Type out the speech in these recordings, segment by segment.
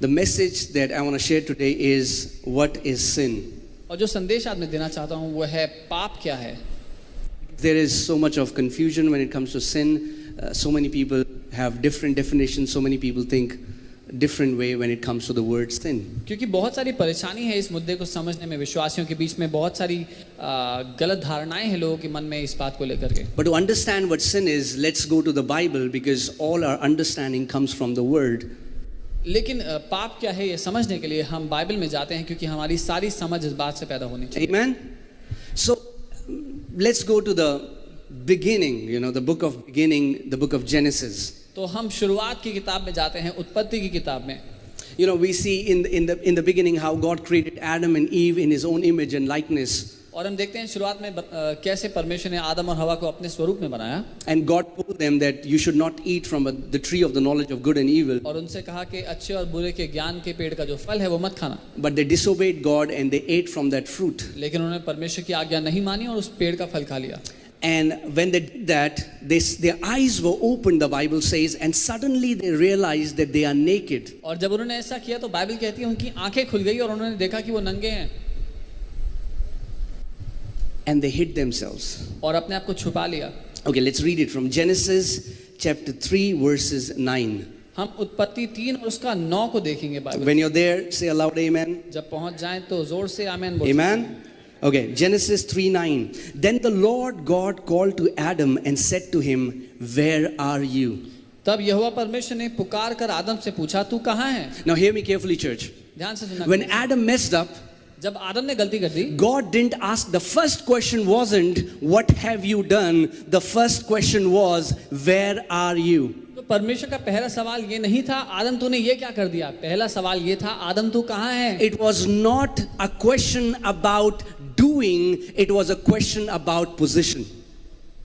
The message that I want to share today is what is sin. और जो संदेश आज मैं देना चाहता हूँ वो है पाप क्या है. There is so much of confusion when it comes to sin. So many people have different definitions. So many people think different way when it comes to the word sin. क्योंकि बहुत सारी परेशानी है इस मुद्दे को समझने में. विश्वासियों के बीच में बहुत सारी गलत धारणाएं हैं लोगों के मन में इस बात को लेकर के. But to understand what sin is, let's go to the Bible because all our understanding comes from the word. लेकिन पाप क्या है ये समझने के लिए हम बाइबल में जाते हैं क्योंकि हमारी सारी समझ इस बात से पैदा होनी चाहिए. Amen. So let's go to the beginning, the book of beginning, the book of Genesis. तो हम शुरुआत की किताब में जाते हैं, उत्पत्ति की किताब में. We see in the beginning how God created Adam and Eve in his own image and likeness. और हम देखते हैं शुरुआत में कैसे परमेश्वर ने आदम और हवा को अपने स्वरूप में बनाया. And God told them that you should not eat from the tree of the knowledge of good and evil. और उनसे कहा कि अच्छे और बुरे के ज्ञान के पेड़ का जो फल है वो मत खाना. But they disobeyed God and they ate from that fruit. लेकिन उन्होंने परमेश्वर की आज्ञा नहीं मानी और उस पेड़ का फल खा लिया. And when they did that, their eyes were opened, the Bible says, and suddenly they realized that they are naked. और जब उन्होंने ऐसा किया तो बाइबल कहती है उनकी आंखें खुल गई और उन्होंने देखा कि वो नंगे हैं. And they hid themselves. और अपने आप को छुपा लिया. Okay, let's read it from Genesis chapter 3 verses 9. हम उत्पत्ति 3 और उसका 9 को देखेंगे Bible. When you're there, say aloud amen. जब पहुंच जाएं तो जोर से आमीन बोलो. Amen. Okay, Genesis 3:9. Then the Lord God called to Adam and said to him, "Where are you?" तब यहोवा परमेश्वर ने पुकार कर आदम से पूछा तू कहाँ है. Now hear me carefully, church. ध्यान से सुनना. When Adam messed up, जब आदम ने गलती कर दी, God didn't ask, the first question wasn't, "What have you done?" The first question was, "Where are you?" तो परमेश्वर का पहला सवाल ये नहीं था आदम तूने ये क्या कर दिया. पहला सवाल ये था आदम तू कहाँ है. It was not a question about doing, it was a question about position.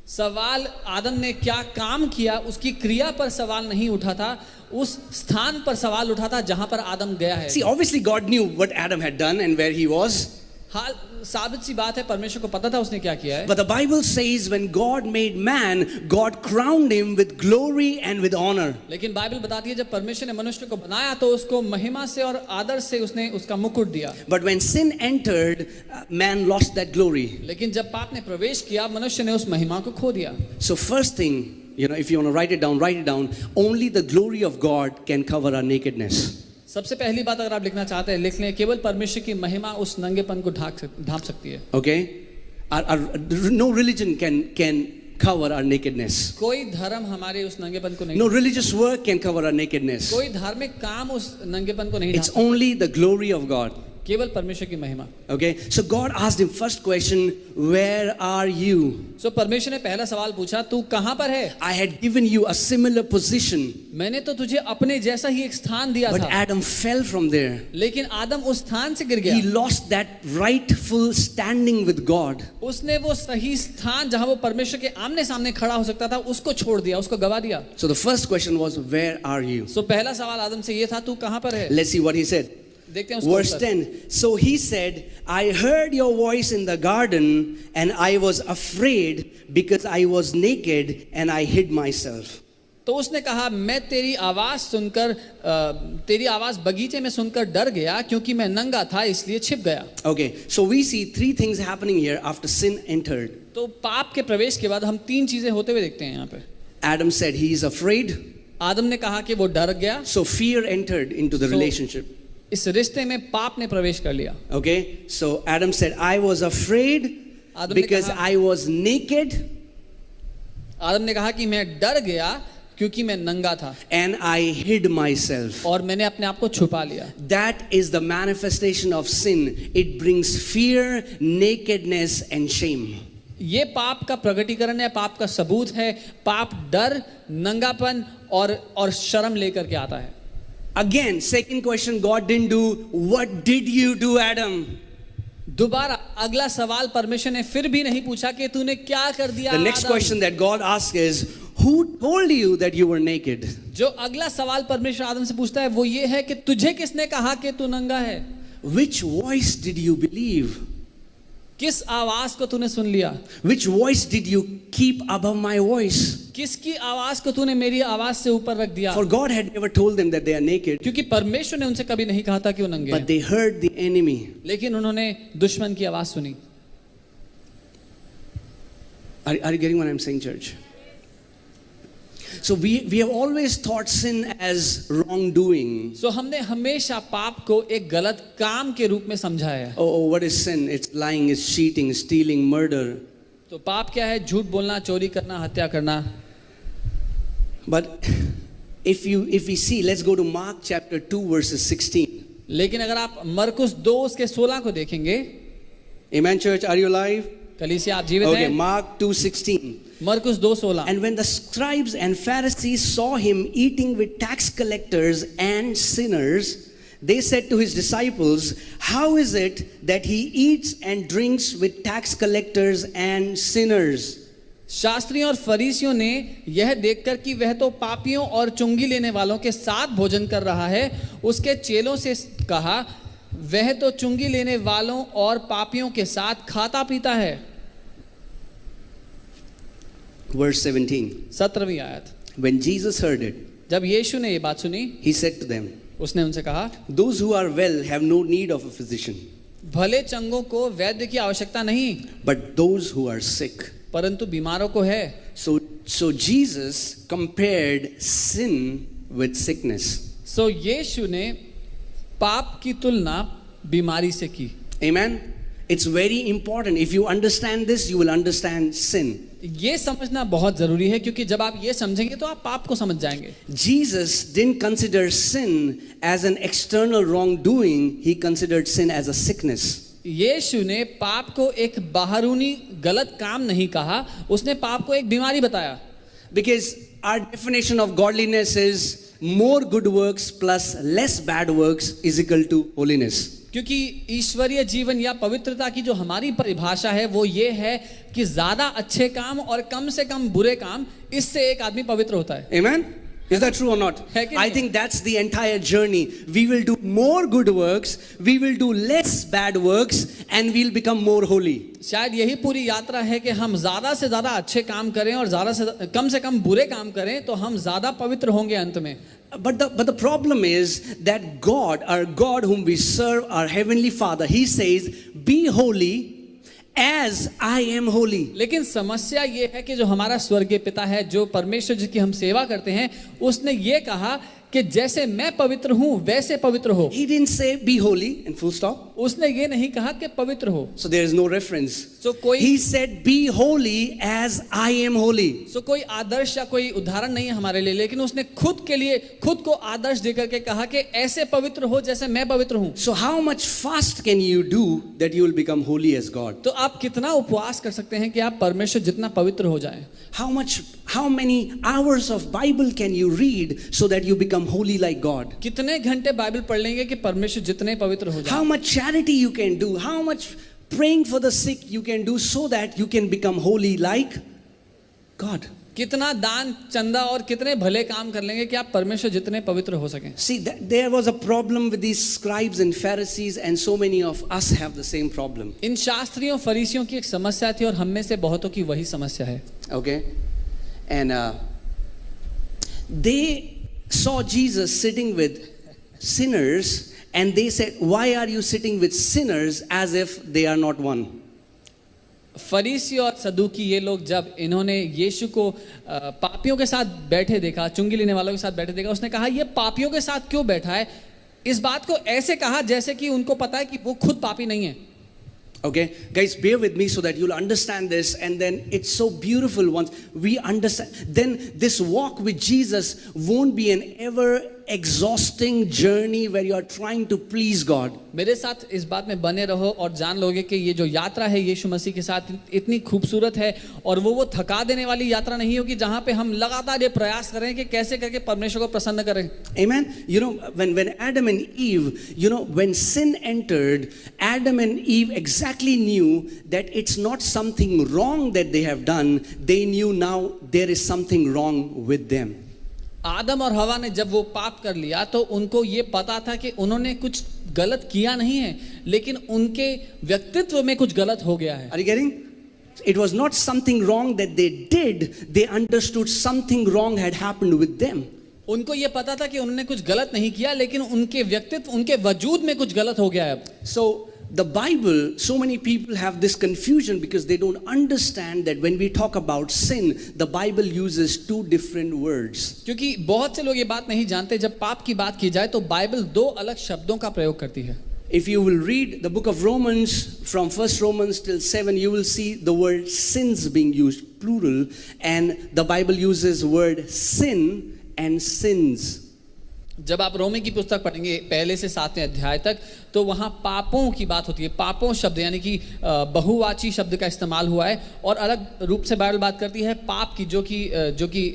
सवाल आदम ने क्या काम किया उसकी क्रिया पर सवाल नहीं उठा था, उस स्थान पर सवाल उठा था जहां पर आदम गया है. See, obviously God knew what Adam had done and where he was. हाल साबित सी बात है परमेश्वर को पता था उसने क्या किया है. But the Bible says when God made man, God crowned him with glory and with honor. लेकिन बाइबल बताती है जब परमेश्वर ने मनुष्य को बनाया तो उसको महिमा से और आदर से उसने उसका मुकुट दिया. But when sin entered, man lost that glory. लेकिन जब पाप ने प्रवेश किया मनुष्य ने उस महिमा को खो दिया. So first thing, if you want to write it down. Only the glory of God can cover our nakedness. सबसे पहली बात अगर आप लिखना चाहते हैं लिख लें, केवल परमेश्वर की महिमा उस नंगेपन को ढांप सकती है. Okay? No religion can cover our nakedness. कोई धर्म हमारे उस नंगेपन को नहीं. No religious work can cover our nakedness. कोई धार्मिक काम उस नंगेपन को नहीं. It's only the glory of God. केवल परमेश्वर की महिमा. Okay? So God asked him first question, "Where are you?" So परमेश्वर ने पहला सवाल पूछा तू कहाँ पर है. I had given you a similar position. मैंने तो तुझे अपने जैसा ही एक स्थान दिया But था. Adam fell from there. लेकिन आदम उस स्थान से गिर गया. He lost that rightful standing with God. उसने वो सही स्थान जहाँ वो परमेश्वर के आमने सामने खड़ा हो सकता था उसको छोड़ दिया, उसको गवा दिया. So the first question was, "Where are you?" So पहला सवाल आदम से ये था तू कहाँ पर है. Let's see what he said. देखते हैं उसको. Verse 10. So he said, "I heard your voice in the garden and I was afraid because I was naked and I hid myself." तो उसने कहा मैं तेरी आवाज सुनकर तेरी आवाज बगीचे में सुनकर डर गया क्योंकि मैं नंगा था इसलिए छिप गया. Okay, so we see three things happening here after sin entered. तो पाप के प्रवेश के बाद हम तीन चीजें होते हुए देखते हैं यहाँ पे. Adam said he is afraid. आदम ने कहा कि वो डर गया. So fear entered into the relationship. इस रिश्ते में पाप ने प्रवेश कर लिया. Okay, so Adam said, "I was afraid because I was naked." आदम ने कहा कि मैं डर गया क्योंकि मैं नंगा था. And I hid myself. और मैंने अपने आप को छुपा लिया. That is the manifestation of sin. It brings fear, nakedness and shame. ये पाप का प्रकटीकरण है, पाप का सबूत है. पाप डर, नंगापन और शर्म लेकर के आता है. Again, second question God didn't do. What did you do, Adam? दोबारा अगला सवाल परमेश्वर ने फिर भी नहीं पूछा कि तूने क्या कर दिया. The next question that God asks is, "Who told you that you were naked?" जो अगला सवाल परमेश्वर आदम से पूछता है वो ये है कि तुझे किसने कहा कि तू नंगा है. Which voice did you believe? किस आवाज को तूने सुन लिया. Which voice did you keep above my voice? किसकी आवाज को तूने मेरी आवाज से ऊपर रख दिया? For God had never told them that they are naked, क्योंकि परमेश्वर ने उनसे कभी नहीं कहा था कि वो नंगे but हैं, they heard the enemy. लेकिन उन्होंने दुश्मन की आवाज सुनी। Are you getting what I'm saying, church? So we have always thought sin as wrongdoing. So हमने हमेशा पाप को एक गलत काम के रूप में समझा है। Oh, what is sin? It's lying, it's cheating, stealing, murder. तो पाप क्या है? झूठ बोलना, चोरी करना, हत्या करना। But if we see, let's go to Mark chapter 2 verses 16. लेकिन अगर आप मरकुस 2 उसके 16 को देखेंगे, Amen, church, are you alive? कलीसिया आप जीवित Okay, हैं? Mark 2:16. मरकुस 2:16। And when the scribes and Pharisees saw him eating with tax collectors and sinners, they said to his disciples, "How is it that he eats and drinks with tax collectors and sinners?" शास्त्रियों और फरीसियों ने यह देखकर कि वह तो पापियों और चुंगी लेने वालों के साथ भोजन कर रहा है, उसके चेलों से कहा, वह तो चुंगी लेने वालों और पापियों के साथ खाता पीता है। Verse 17. 17वीं आयत। When Jesus heard it, जब यीशु ने ये बात सुनी, he said to them, उसने उनसे कहा, "Those who are well have no need of a physician, भले चंगों को वैद्य की आवश्यकता नहीं, but those who are sick." परंतु बीमारों को है। So Jesus compared sin with sickness. सो यीशु ने पाप की तुलना बीमारी से की। Amen. It's very important. If you understand this, you will understand sin. ये समझना बहुत जरूरी है, क्योंकि जब आप ये समझेंगे तो आप पाप को समझ जाएंगे। Jesus didn't consider sin as an external wrongdoing. He considered sin as a sickness. यीशु ने पाप को एक बाहरूनी गलत काम नहीं कहा, उसने पाप को एक बीमारी बताया। Because our definition of godliness is more good works plus less bad works is equal to holiness. क्योंकि ईश्वरीय जीवन या पवित्रता की जो हमारी परिभाषा है वो ये है कि ज्यादा अच्छे काम और कम से कम बुरे काम, इससे एक आदमी पवित्र होता है। Amen? Is that true or not? I think that's the entire journey. We will do more good works, we will do less bad works, and we'll become more holy. शायद यही पूरी यात्रा है कि हम ज्यादा से ज्यादा अच्छे काम करें और ज्यादा से कम बुरे काम करें, तो हम ज्यादा पवित्र होंगे अंत में। But the problem is that God, our God whom we serve, our heavenly Father, He says, "Be holy as I am holy." लेकिन समस्या ये है कि जो हमारा स्वर्गीय पिता है, जो परमेश्वर जिसकी हम सेवा करते हैं, उसने ये कहा कि जैसे मैं पवित्र हूं वैसे पवित्र हो। He didn't say be holy and full stop. उसने ये नहीं कहा कि पवित्र हो। So there is no reference. So He said be holy as I am holy. So कोई आदर्श या कोई उदाहरण नहीं है हमारे लिए, लेकिन उसने खुद के लिए खुद को आदर्श देकर के कहा कि ऐसे पवित्र हो जैसे मैं पवित्र हूं। So how much fast can you do that you will become holy as God? तो आप कितना उपवास कर सकते हैं कि आप परमेश्वर जितना पवित्र हो जाएं? How many hours of Bible can you read so that you become holy like God? कितने घंटे बाइबल पढ़ लेंगे कि परमेश्वर जितने पवित्र हो जाएं? How much charity you can do? How much praying for the sick you can do so that you can become holy like God? कितना दान चंदा और कितने भले काम कर लेंगे कि आप परमेश्वर जितने पवित्र हो सकें? See, there was a problem with these scribes and Pharisees, and so many of us have the same problem. इन शास्त्रियों फरीसियों की एक समस्या थी और हम में से बहुतों की वही समस्या है। Okay, and they saw Jesus sitting with sinners, and they said, "Why are you sitting with sinners as if they are not one?" फरीसी और सदूकी ये लोग जब इन्होंने यीशु को पापियों के साथ बैठे देखा, चुंगी लेने वालों के साथ बैठे देखा, उसने कहा ये पापियों के साथ क्यों बैठा है? इस बात को ऐसे कहा जैसे कि उनको पता है कि वो खुद पापी नहीं है। Okay, guys, bear with me so that you'll understand this, and then it's so beautiful once we understand. Then this walk with Jesus won't be an ever exhausting journey where you are trying to please God. मेरे साथ इस बात में बने रहो और जान लोगे कि ये जो यात्रा है यीशु मसीह के साथ इतनी खूबसूरत है, और वो थका देने वाली यात्रा नहीं होगी जहां पे हम लगातार ये प्रयास करें कि कैसे करके परमेश्वर को प्रसन्न करें। Amen. You know, when Adam and Eve, when sin entered, Adam and Eve exactly knew that it's not something wrong that they have done. They knew now there is something wrong with them. आदम और हवा ने जब वो पाप कर लिया तो उनको ये पता था कि उन्होंने कुछ गलत किया नहीं है, लेकिन उनके व्यक्तित्व में कुछ गलत हो गया है। Are you getting? it was not something wrong that they did, they understood something wrong had happened with them. उनको ये पता था कि उन्होंने कुछ गलत नहीं किया, लेकिन उनके व्यक्तित्व, उनके वजूद में कुछ गलत हो गया है अब। So the Bible, so many people have this confusion because they don't understand that when we talk about sin, the Bible uses two different words. क्योंकि बहुत से लोग ये बात नहीं जानते, जब पाप की बात की जाए तो बाइबल दो अलग शब्दों का प्रयोग करती है। If you will read the book of Romans, from 1 Romans till 7, you will see the word sins being used, plural, and the Bible uses word sin and sins. जब आप रोमी की पुस्तक पढ़ेंगे पहले से 7वें अध्याय तक, तो वहाँ पापों की बात होती है। पापों शब्द यानी कि बहुवाची शब्द का इस्तेमाल हुआ है, और अलग रूप से बाइबल बात करती है पाप की, जो कि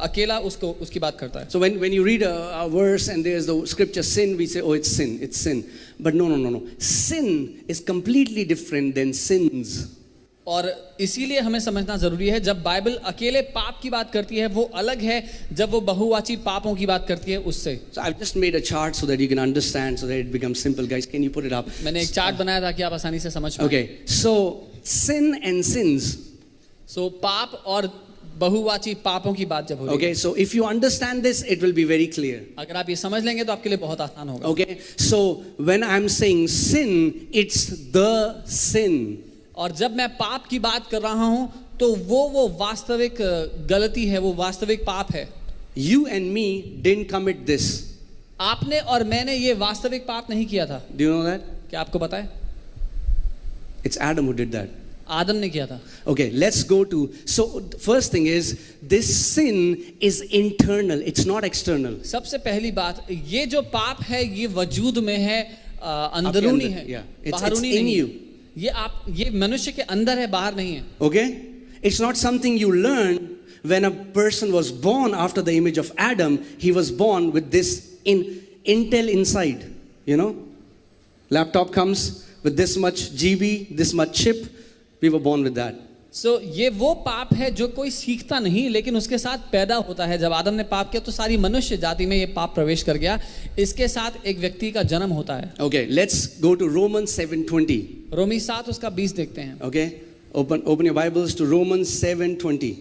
अकेला उसकी बात करता है। So when you read a verse and there's the scripture sin, we say, oh, it's sin. But no. Sin is completely different than sins. और इसीलिए हमें समझना जरूरी है, जब बाइबल अकेले पाप की बात करती है वो अलग है, जब वो बहुवाची पापों की बात करती है उससे। So I've just made a chart so that you can understand, so that it becomes simple. Guys, can you put it up? मैंने एक चार्ट बनाया था कि आप आसानी से समझ पाएं। Okay, so sin and sins. So पाप और बहुवाची पापों की बात जब होगी। Okay, so if you understand this, it will be very clear. अगर आप ये समझ लेंगे तो आपके लिए बहुत आसान होगा। Okay, so when I'm saying sin, it's the sin. और जब मैं पाप की बात कर रहा हूं तो वो वास्तविक गलती है, वो वास्तविक पाप है। You and me didn't commit this. आपने और मैंने ये वास्तविक पाप नहीं किया था। Do you know that? क्या आपको पता है? It's Adam who did that. आदम ने किया था। Okay, let's go to, so first thing is, this sin is internal, it's not external. सबसे पहली बात, ये जो पाप है ये वजूद में है, अंदरूनी है, Yeah, it's बाहरूनी in नहीं। you. ये मनुष्य के अंदर है, बाहर नहीं है। Okay, it's not something you learn. When a person was born after the image of Adam, he was born with this intel inside, you know. Laptop comes with this much GB, this much chip. We were born with that. So ये वो पाप है जो कोई सीखता नहीं, लेकिन उसके साथ पैदा होता है। जब आदम ने पाप किया तो सारी मनुष्य जाति में ये पाप प्रवेश कर गया, इसके साथ एक व्यक्ति का जन्म होता है। Okay, let's go to Romans 7:20. रोमी 7 उसका 20 देखते हैं। Okay, open your Bibles to Romans 7:20.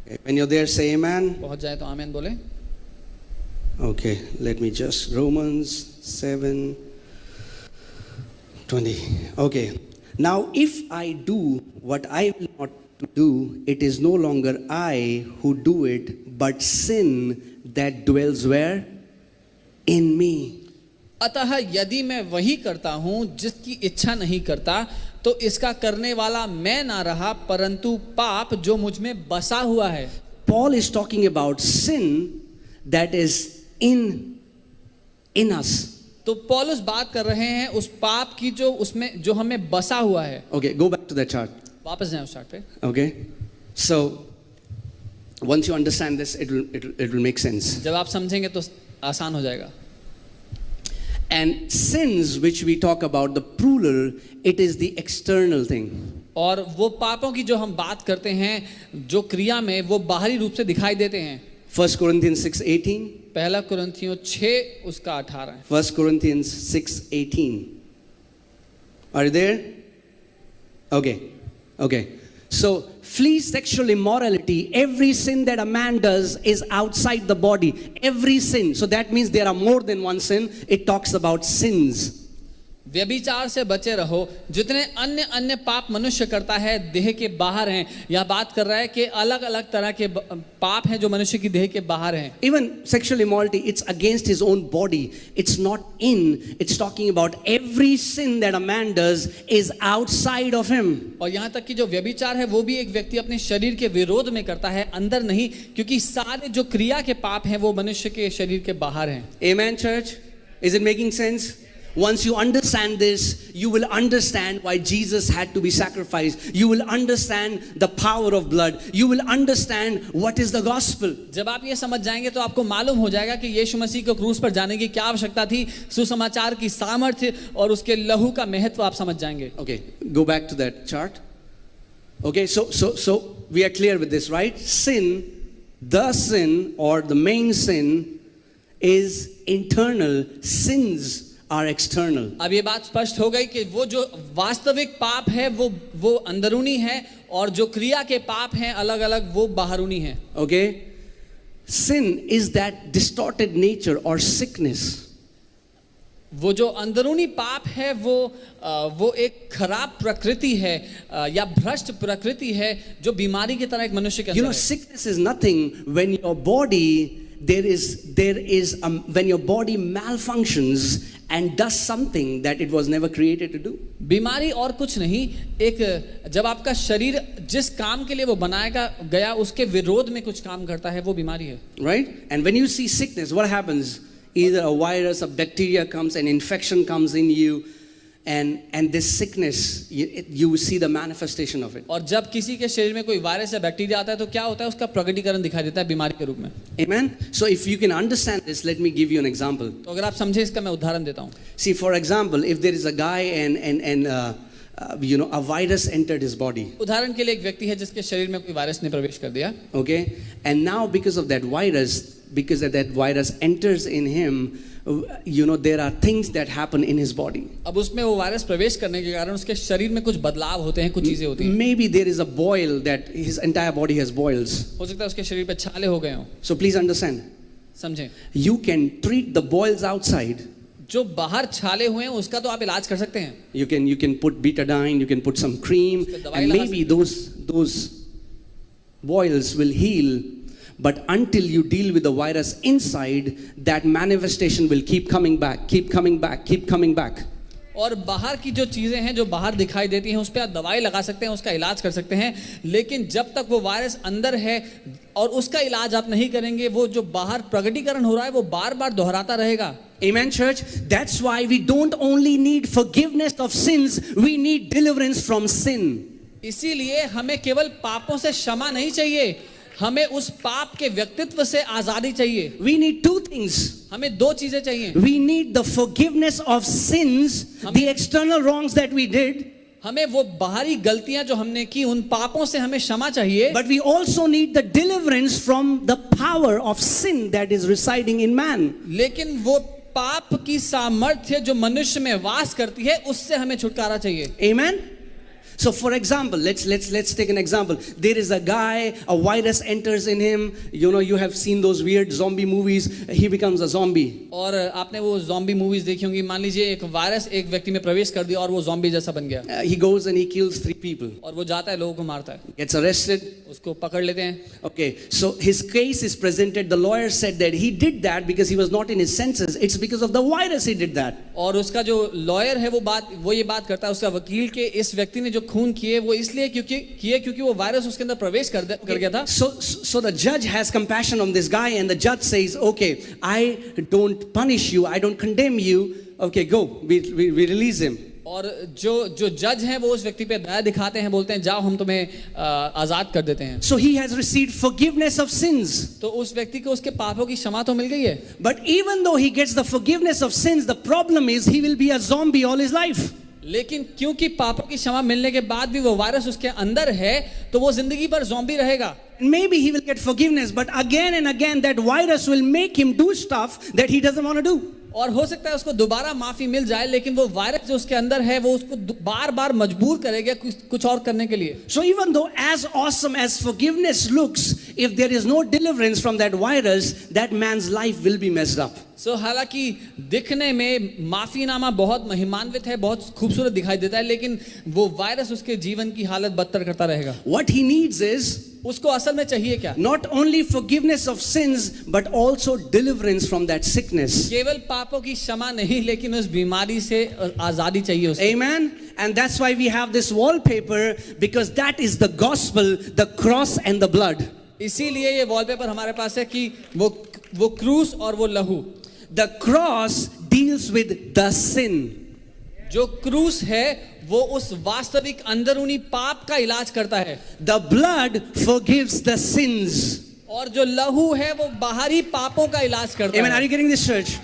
Okay, when you're there, say amen. पहुंच जाए तो आमीन बोले। Okay, let me just, Romans 7:20. Okay, now if I do what I will not to do, it is no longer I who do it, but sin that dwells where? In me. अतः यदि मैं वही करता हूं जिसकी इच्छा नहीं करता, तो इसका करने वाला मैं ना रहा, परंतु पाप जो मुझ में बसा हुआ है। Paul is talking about sin that is in us. तो पौलुस बात कर रहे हैं उस पाप की जो हमें बसा हुआ है। Okay, go back to that chart. वापस जाएं उस चार्ट पे। Okay, so once you understand this, it will make sense. जब आप समझेंगे तो आसान हो जाएगा। And sins which we talk about, the plural, it is the external thing. और वो पापों की जो हम बात करते हैं, जो क्रिया में वो बाहरी रूप से दिखाई देते हैं। 1 Corinthians 6:18. पहला कुरिन्थियों 6 उसका 18 है। 1 Corinthians 6:18. Are you there? Okay. So flee sexual immorality. Every sin that a man does is outside the body. Every sin. So that means there are more than one sin. It talks about sins. व्यभिचार से बचे रहो। जितने अन्य पाप मनुष्य करता है देह के बाहर हैं। यह बात कर रहा है कि अलग अलग तरह के पाप हैं जो मनुष्य की देह के बाहर हैं। Even sexual immorality, it's against his own body. It's not in. It's talking about every sin that a man does is outside of him. और यहाँ तक कि जो व्यभिचार है वो भी एक व्यक्ति अपने शरीर के विरोध में करता है, अंदर नहीं, क्योंकि सारे जो क्रिया के पाप हैं वो मनुष्य के शरीर के बाहर हैं। Amen, church? Is it making sense? Once you understand this, you will understand why Jesus had to be sacrificed. You will understand the power of blood. You will understand what is the gospel. जब आप ये समझ जाएंगे तो आपको मालूम हो जाएगा कि यीशु मसीह को क्रूस पर जाने की क्या आवश्यकता थी, सुसमाचार की सामर्थ्य और उसके लहू का महत्व आप समझ जाएंगे। Okay, go back to that chart. Okay, so we are clear with this, right? The sin or the main sin is internal. Sins are external. अब ये बात स्पष्ट हो गई कि वो जो वास्तविक पाप है वो अंदरूनी है, और जो क्रिया के पाप हैं अलग अलग वो बाहरूनी है. Okay? Sin is that distorted nature or sickness. वो जो अंदरूनी पाप है वो एक खराब प्रकृति है या भ्रष्ट प्रकृति है जो बीमारी की तरह एक मनुष्य के You अंदर know, है. sickness is nothing when your body when your body malfunctions and does something that it was never created to do. बीमारी और कुछ नहीं, एक जब आपका शरीर जिस काम के लिए वो बनाया गया उसके विरोध में कुछ काम करता है, वो बीमारी है. Right? And when you see sickness, what happens? Either a virus, a bacteria comes, an infection comes in you, and this sickness, you see the manifestation of it. और जब किसी के शरीर में कोई वायरस या बैक्टीरिया आता है तो क्या होता है, उसका प्रकटीकरण दिखाई देता है बीमारी के रूप में. Amen? So if you can understand this, let me give you an example. तो अगर आप समझे इसका मैं उदाहरण देता हूँ. See, for example, if there is a guy and a virus entered his body. उदाहरण के लिए एक व्यक्ति है जिसके शरीर में कोई वायरस ने प्रवेश कर दिया. Okay? And now because of that virus enters in him, there are things that happen in his body. अब उसमें वो वायरस प्रवेश करने के कारण उसके शरीर में कुछ बदलाव होते हैं, कुछ चीजें होती हैं. Maybe there is a boil that his entire body has boils. हो सकता है उसके शरीर पे छाले हो गए हों. So please understand. समझें, You can treat the boils outside. जो बाहर छाले हुए हैं उसका तो आप इलाज कर सकते हैं. You can put betadine, you can put some cream, and maybe those boils will heal. But until you deal with the virus inside, that manifestation will keep coming back, keep coming back, keep coming back. और बाहर की जो चीजें हैं जो बाहर दिखाई देती हैं उस पर आप दवाई लगा सकते हैं, उसका इलाज कर सकते हैं, लेकिन जब तक वो वायरस अंदर है और उसका इलाज आप नहीं करेंगे, वो जो बाहर प्रकटीकरण हो रहा है वो बार बार दोहराता रहेगा. Amen, church? That's why we don't only need forgiveness of sins, we need deliverance from sin. इसीलिए हमें केवल पापों से क्षमा नहीं चाहिए, हमें उस पाप के व्यक्तित्व से आजादी चाहिए. We need two things. हमें दो चीजें चाहिए. We need the forgiveness of sins, the external wrongs that we did. हमें वो बाहरी गलतियां जो हमने की उन पापों से हमें क्षमा चाहिए. But we also need the deliverance from the power of sin that is residing in man. लेकिन वो पाप की सामर्थ्य जो मनुष्य में वास करती है उससे हमें छुटकारा चाहिए. Amen? So for example, let's take an example. There is a guy, a virus enters in him. You have seen those weird zombie movies. He becomes a zombie. और आपने वो zombie movies देखी होंगी. मान लीजिए एक वायरस एक व्यक्ति में प्रवेश कर दिया और वो zombie जैसा बन गया. He goes and he kills 3 people. और वो जाता है लोगों को मारता है. Gets arrested. उसको पकड़ लेते हैं. Okay, so his case is presented. The lawyer said that he did that because he was not in his senses. It's because of the virus he did that. और उसका जो lawyer है वो ये बात करता है, उसका वकील के इस व्यक्ति ने जो खून किए वो इसलिए क्योंकि वो वायरस उसके अंदर प्रवेश कर गया था. So the judge has compassion on this guy and the judge says, okay, I don't punish you, I don't condemn you. Okay, go. We release him. और जो जज हैं वो उस व्यक्ति पे दया दिखाते हैं, बोलते हैं जाओ हम तुम्हें आजाद कर देते हैं. So he has received forgiveness of sins. तो उस व्यक्ति को उसके पापों की क्षमा तो मिल गई है. But even though he gets the forgiveness of sins, the problem is he will be a zombie all his life. लेकिन क्योंकि पापों की क्षमा मिलने के बाद भी वो वायरस उसके अंदर है तो वो जिंदगी भर ज़ॉम्बी रहेगा. Maybe he will get forgiveness, but again and again that virus will make him do stuff that he doesn't want to do. और हो सकता है उसको दोबारा माफी मिल जाए, लेकिन वो वायरस जो उसके अंदर है वो उसको बार बार मजबूर करेगा कुछ और करने के लिए. So even though as awesome as forgiveness looks, if there is no deliverance from that virus, that man's life will be messed up. So हालांकि दिखने में माफीनामा बहुत महिमान्वित है, बहुत खूबसूरत दिखाई देता है, लेकिन वो वायरस उसके जीवन की हालत बदतर करता रहेगा. What he needs is उसको असल में चाहिए क्या? not only forgiveness of sins but also deliverance from that sickness. केवल पापों की क्षमा नहीं, लेकिन उस बीमारी से आजादी चाहिए उसको. Amen. And that's why we have this wallpaper, because that is the gospel, the cross and the blood. इसीलिए ये वॉलपेपर हमारे पास है कि वो क्रूस और वो लहू. The cross deals with the sin. जो क्रूस है वो उस वास्तविक अंदरूनी पाप का इलाज करता है. The blood forgives the sins. और जो लहू है वो बाहरी पापों का इलाज करता Amen. है. Are you getting this, church?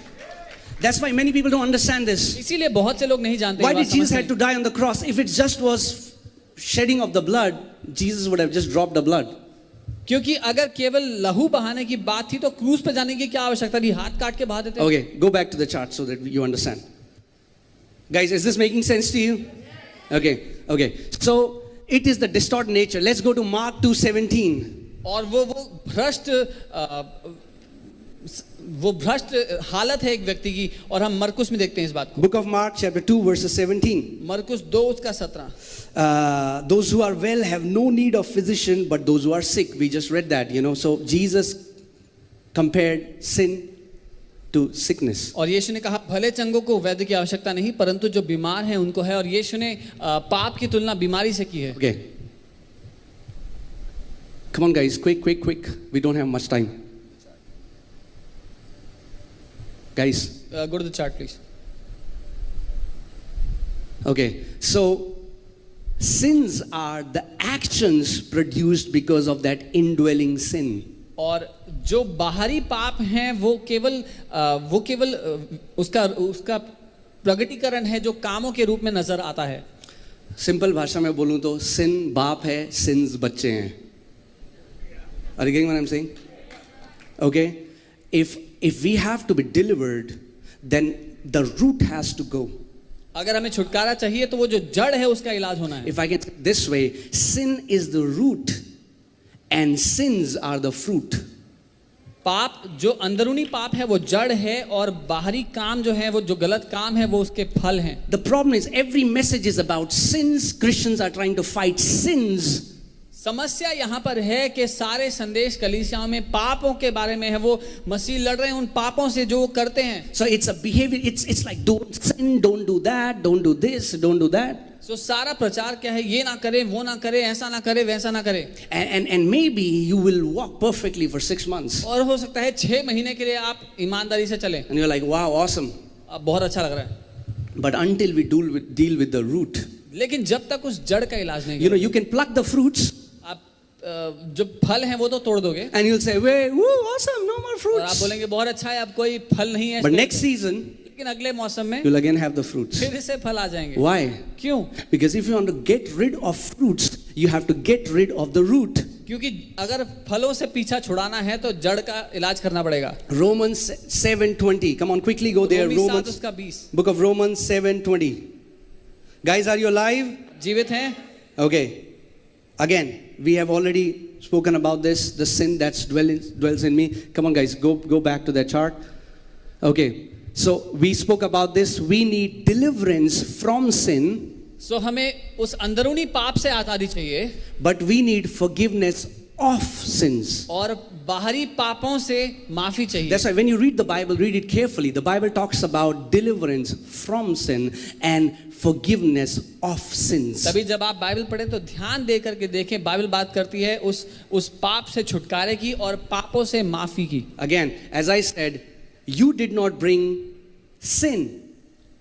That's why many people don't understand this. इसीलिए बहुत से लोग नहीं जानते. Why did Jesus have to die on the cross? If it just was shedding of the blood, Jesus would have just dropped the blood. क्योंकि अगर केवल लहू बहाने की बात थी तो क्रूस पे जाने की क्या आवश्यकता थी? हाथ काट के बहा देते. Okay, go back to the chart so that you understand. Guys, is this making sense to you? Okay. So it is the distorted nature. Let's go to Mark 2:17. और वो भ्रष्ट हालत है एक व्यक्ति की, और हम मरकुस में देखते हैं इस बात को. Book of Mark chapter 2 verses 17. मरकुस 2 उसका 17. Those who are well have no need of physician, but those who are sick. We just read that, So Jesus compared sin to sickness. और यीशु ने कहा भले चंगों को वैद्य की आवश्यकता नहीं, परंतु जो बीमार हैं उनको है. और यीशु ने पाप की तुलना बीमारी से की है. Okay. Come on guys, quick. We don't have much time. Guys. Go to the chart please. Okay. So sins are the actions produced because of that indwelling sin. और जो बाहरी पाप हैं वो केवल उसका प्रगटीकरण है जो कामों के रूप में नजर आता है. सिंपल भाषा में बोलूं तो sin बाप है, sins बच्चे हैं. Are you getting what I'm saying? Okay. If we have to be delivered, then the root has to go. अगर हमें छुटकारा चाहिए तो वो जो जड़ है उसका इलाज होना है. If I can say this way, sin is the root and sins are the fruit. पाप जो अंदरूनी पाप है वो जड़ है, और बाहरी काम जो है वो जो गलत काम है वो उसके फल हैं. The problem is every message is about sins. Christians are trying to fight sins. समस्या यहाँ पर है कि सारे संदेश कलीसियाओं में पापों के बारे में है. वो मसीह लड़ रहे हैं उन पापों से जो वो करते हैं. So it's a behavior. It's like don't sin, don't do that, don't do this, don't do that. So सारा प्रचार क्या है? ये ना करे, वो ना करे, ऐसा ना करे, वैसा ना करे. And maybe you will walk perfectly for 6 months. और हो सकता है 6 महीने के लिए आप ईमानदारी से चलें. And you're like, wow, awesome. अब बहुत अच्छा लग रहा है. But until we deal with the root. लेकिन जब तक उस जड़ का इलाज नहीं. You can pluck the fruits. जो फल हैं वो तो तोड़ दोगे. And you'll say, "Wait, woo, awesome, no more fruits." और आप बोलेंगे बहुत अच्छा है, अब कोई फल नहीं है. But next season, लेकिन अगले मौसम में you'll again have the fruits. फिर से फल आ जाएंगे. Why? क्यों? Because if you want to get rid of fruits, you have to get rid of the root. क्योंकि अगर फलों से पीछा छुड़ाना है तो जड़ का इलाज करना पड़ेगा. Romans 7:20. Come on, quickly go there. Romans उसका 20. Book of Romans 7:20. Guys, are you alive? जीवित हैं? Okay. Again, we have already spoken about this, the sin that dwells in me. Come on guys, go back to that chart. Okay, so we spoke about this. We need deliverance from sin. So हमें उस अंदरूनी पाप से आज़ादी चाहिए. But we need forgiveness of sins. और बाहरी पापों से माफी चाहिए. That's why when you read the Bible, read it carefully. The Bible talks about deliverance from sin and forgiveness of sins. तभी जब आप बाइबल पढ़ें तो ध्यान दे करके देखें. बाइबल बात करती है उस पाप से छुटकारे की और पापों से माफी की. Again, as I said, you did not bring sin.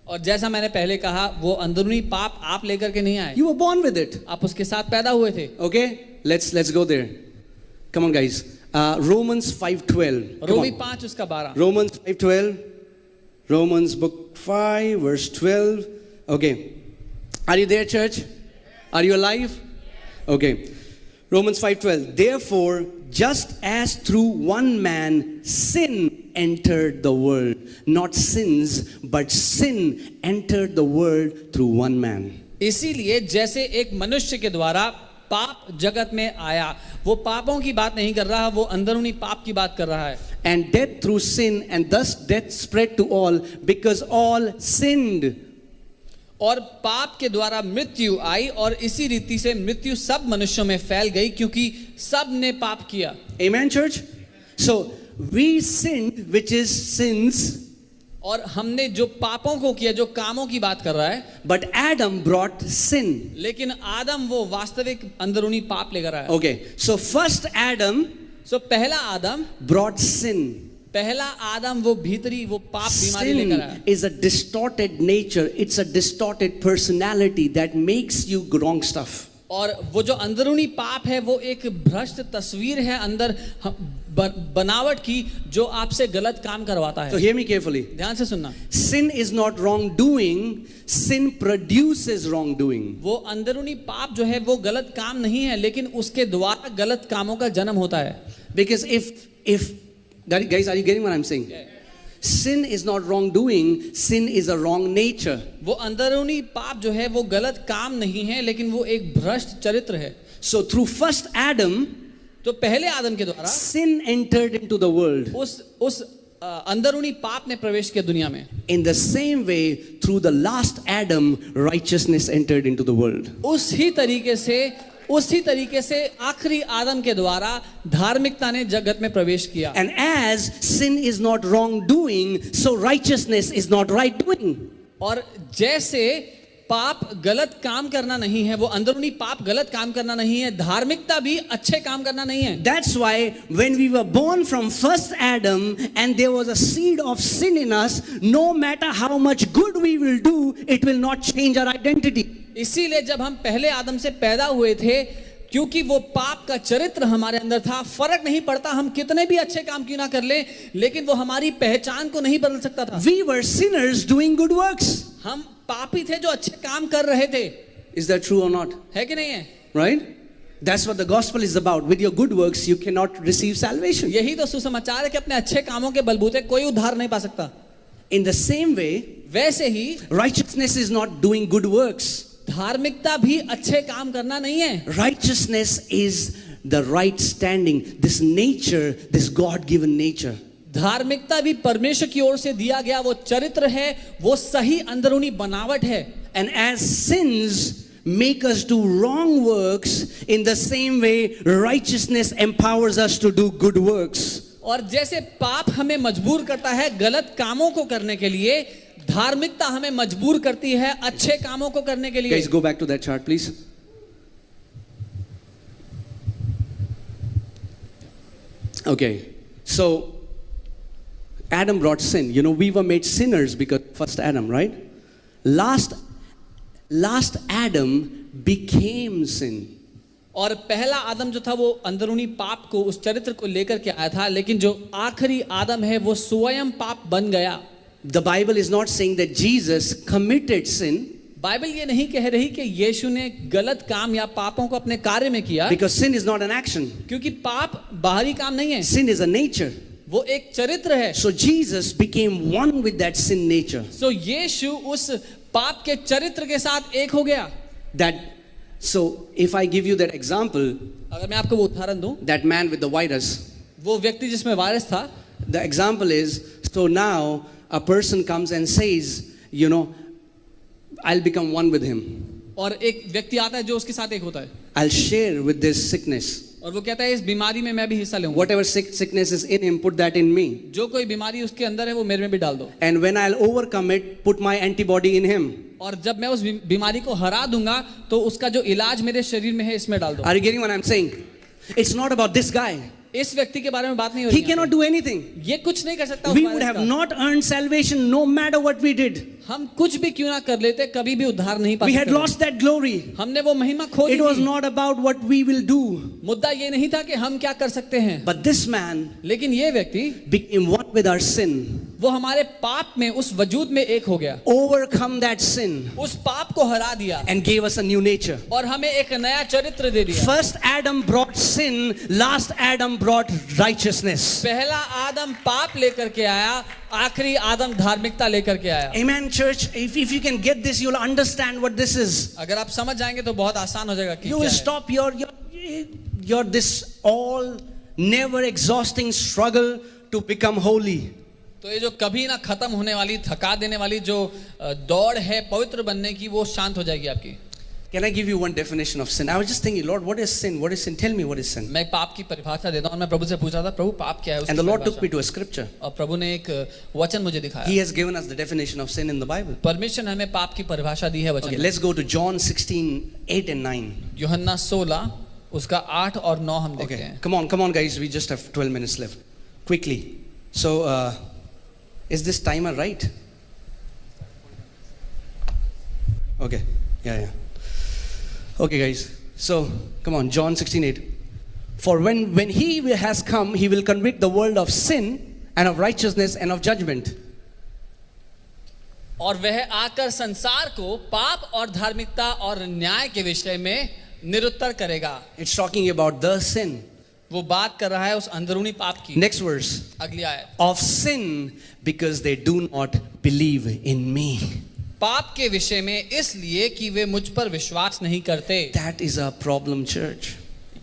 और जैसा मैंने पहले कहा, वो अंदरूनी पाप आप लेकर के नहीं आए. You were born with it. आप उसके साथ पैदा हुए थे. Okay, let's go there. Come on, guys. Romans 5:12. रोमी 5 उसका 12. Romans 5:12. Romans book 5 verse 12. Okay. Are you there, church? Are you alive? Okay. Romans 5:12. Therefore, just as through one man sin entered the world, not sins, but sin entered the world through one man. इसीलिए जैसे एक मनुष्य के द्वारा पाप जगत में आया, वो पापों की बात नहीं कर रहा, वो अंदरूनी पाप की बात कर रहा है. And death through sin, and thus death spread to all, because all sinned. और पाप के द्वारा मृत्यु आई, और इसी रीति से मृत्यु सब मनुष्यों में फैल गई, क्योंकि सब ने पाप किया. Amen, church? So we sinned, which is sins. और हमने जो पापों को किया, जो कामों की बात कर रहा है. But Adam brought sin. लेकिन आदम वो वास्तविक अंदरूनी पाप लेकर आया. Okay, so first Adam, so पहला आदम brought sin. पहला आदम वो भीतरी वो पाप बीमारी लेकर आया. Sin is a distorted nature. It's a distorted personality that makes you wrong stuff. और वो जो अंदरूनी पाप है वो एक भ्रष्ट तस्वीर है अंदर बनावट की, जो आपसे गलत काम करवाता है. So hear me carefully. ध्यान से सुनना. Sin is not wrongdoing. Sin produces wrongdoing. वो अंदरूनी पाप जो है वो गलत काम नहीं है, लेकिन उसके द्वारा गलत कामों का जन्म होता है. Because if guys, are you getting what I'm saying? sin is not wrongdoing, sin is a wrong nature. वो अंदरूनी पाप जो है वो गलत काम नहीं है, लेकिन वो एक भ्रष्ट चरित्र है। So through first Adam, तो पहले आदम के द्वारा sin entered into the world. उस अंदरूनी पाप ने प्रवेश किया दुनिया में। In the same way, through the last Adam, righteousness entered into the world. उसी तरीके से आखिरी आदम के द्वारा धार्मिकता ने जगत में प्रवेश किया। And as sin is not wrongdoing, so righteousness is not right doing. और जैसे पाप गलत काम करना नहीं है, वो अंदरूनी पाप गलत काम करना नहीं है, धार्मिकता भी अच्छे काम करना नहीं है। That's why when we were born from first Adam and there was a seed of sin in us, no matter how much good we will do, it will not change our identity. इसीलिए जब हम पहले आदम से पैदा हुए थे, क्योंकि वो पाप का चरित्र हमारे अंदर था, फर्क नहीं पड़ता हम कितने भी अच्छे काम क्यों ना कर ले, लेकिन वो हमारी पहचान को नहीं बदल सकता था। We were sinners doing good works. हम पापी थे जो अच्छे काम कर रहे थे। Is that true or not? है कि नहीं है? Right? That's what the gospel is about. With your good works, you cannot receive salvation. यही तो सुसमाचार है कि अपने अच्छे कामों के बलबूते कोई उद्धार नहीं पा सकता। In the same way, वैसे ही righteousness is not doing good works. धार्मिकता भी अच्छे काम करना नहीं है। Righteousness is the right standing, this nature, this God-given nature. धार्मिकता भी परमेश्वर की ओर से दिया गया वो चरित्र है, वो सही अंदरूनी बनावट है। And as sins make us do wrong works, in the same way righteousness empowers us to do good works. और जैसे पाप हमें मजबूर करता है गलत कामों को करने के लिए, धार्मिकता हमें मजबूर करती है अच्छे कामों को करने के लिए। Guys, go back to that chart, please. Okay, so Adam brought sin. You know, we were made sinners because first Adam, right? Last Adam became sin. और पहला आदम जो था वो अंदरूनी पाप को, उस चरित्र को लेकर के आया था, लेकिन जो आखिरी आदम है वो स्वयं पाप बन गया। The Bible is not saying that Jesus committed sin. Bible ये नहीं कह रही कि यीशु ने गलत काम या पापों को अपने कार्य में किया, Because sin is not an action. क्योंकि पाप बाहरी काम नहीं है, Sin is a nature. वो एक चरित्र है। So Jesus became one with that sin nature. सो यीशु उस पाप के चरित्र के साथ एक हो गया। So if I give you that example, अगर मैं आपको वो उदाहरण दूं, that man with the virus, वो व्यक्ति जिसमें वायरस था, the example is, so now a person comes and says, you know, I'll become one with him. और एक व्यक्ति आता है जो उसके साथ एक होता है, I'll share with this sickness. और वो कहता है इस बीमारी में मैं भी हिस्सा लूंगा। Whatever sickness is in him, put that in me. जो कोई बीमारी उसके अंदर है वो मेरे में भी डाल दो। And when I'll overcome it, put my antibody in him. और जब मैं उस बीमारी को हरा दूंगा तो उसका जो इलाज मेरे शरीर में है इसमें डाल दो। Are you getting what I'm saying? It's not about this guy. इस व्यक्ति के बारे में बात नहीं हो He रही। cannot do anything. ये कुछ नहीं कर सकता। We would have not earned salvation no matter what we did. हम कुछ भी क्यों ना कर लेते, कभी भी उद्धार नहीं पा सकते। We had lost that glory. हमने वो महिमा खो दी। It was not about what we will do. मुद्दा ये नहीं था कि हम क्या कर सकते हैं, But this man लेकिन ये व्यक्ति became one with our sin. वो हमारे पाप में, उस वजूद में एक हो गया, Overcome that sin उस पाप को हरा दिया and gave us a new nature. और हमें एक नया चरित्र दे दिया। First Adam brought sin, last Adam brought righteousness. पहला आदम पाप लेकर के आया, आखिरी आदम धार्मिकता लेकर के आया। Amen, church. If you can get this, you'll understand what this is. अगर आप समझ जाएंगे तो बहुत आसान हो जाएगा कि You क्या will है। stop your this all never exhausting struggle to become holy. तो ये जो कभी ना खत्म होने वाली, थका देने वाली जो दौड़ है पवित्र बनने की, वो शांत हो जाएगी आपकी। Can I give you one definition of sin? I was just thinking, Lord, what is sin? What is sin? Tell me what is sin. मैं पाप की परिभाषा देता हूँ और मैं प्रभु से पूछा था, प्रभु पाप क्या है उसकी And the Lord took me परिभाषा। to a scripture. और प्रभु ने एक वचन मुझे दिखाया। He has given us the definition of sin in the Bible. परमेश्वर ने हमें पाप की परिभाषा दी है वचन Okay, में। let's go to John 16, 8 and 9. यूहन्ना 16 उसका 8 और 9 हम देखते Okay, हैं। come on guys, we just have 12 minutes left. Quickly. So, is this timer right? Okay, yeah. Okay guys, so come on, John 16:8. For when he has come, he will convict the world of sin and of righteousness and of judgment. और वह आकर संसार को पाप और धार्मिकता और न्याय के विषय में निरुत्तर करेगा। It's talking about the sin. वो बात कर रहा है उस अंदरूनी पाप की। Next verse. अगली आयत, Of sin because they do not believe in me. पाप के विषय में इसलिए कि वे मुझ पर विश्वास नहीं करते। That is our problem, church.